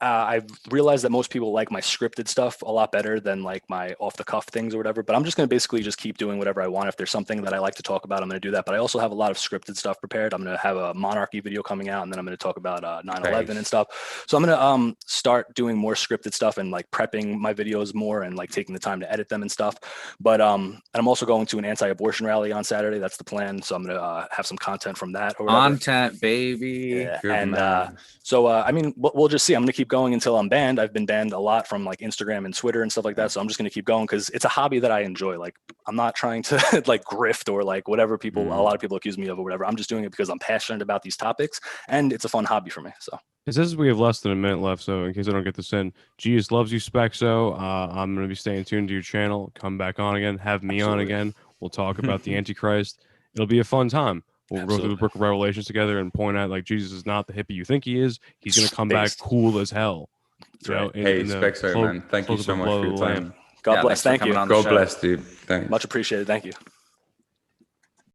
S4: I've realized that most people like my scripted stuff a lot better than like my off the cuff things or whatever, but I'm just going to basically just keep doing whatever I want. If there's something that I like to talk about, I'm going to do that. But I also have a lot of scripted stuff prepared. I'm going to have a monarchy video coming out, and then I'm going to talk about 9/11 and stuff. So I'm going to start doing more scripted stuff and like prepping my videos more and like taking the time to edit them and stuff. But and I'm also going to an anti-abortion rally on Saturday. That's the plan. So I'm going to have some content from that. Or
S3: content, baby.
S4: Yeah. And so I mean, we'll just see. I'm going to keep going until I'm banned. I've been banned a lot from like Instagram and Twitter and stuff like that. So I'm just going to keep going because it's a hobby that I enjoy. Like, I'm not trying to like grift or like whatever a lot of people accuse me of or whatever. I'm just doing it because I'm passionate about these topics and it's a fun hobby for me. So
S5: it says we have less than a minute left, so in case I don't get this in, Jesus loves you, Speckzo. I'm going to be staying tuned to your channel. Come back on again. Have me on again. We'll talk about the Antichrist. It'll be a fun time. We'll go through the book of Revelations together and point out like Jesus is not the hippie you think he is. He's going to come back cool as hell.
S2: Hey, Speckzo, man. Thank you so much for your time.
S4: God bless. Thank you.
S2: God bless, dude. Thanks.
S4: Much appreciated. Thank you.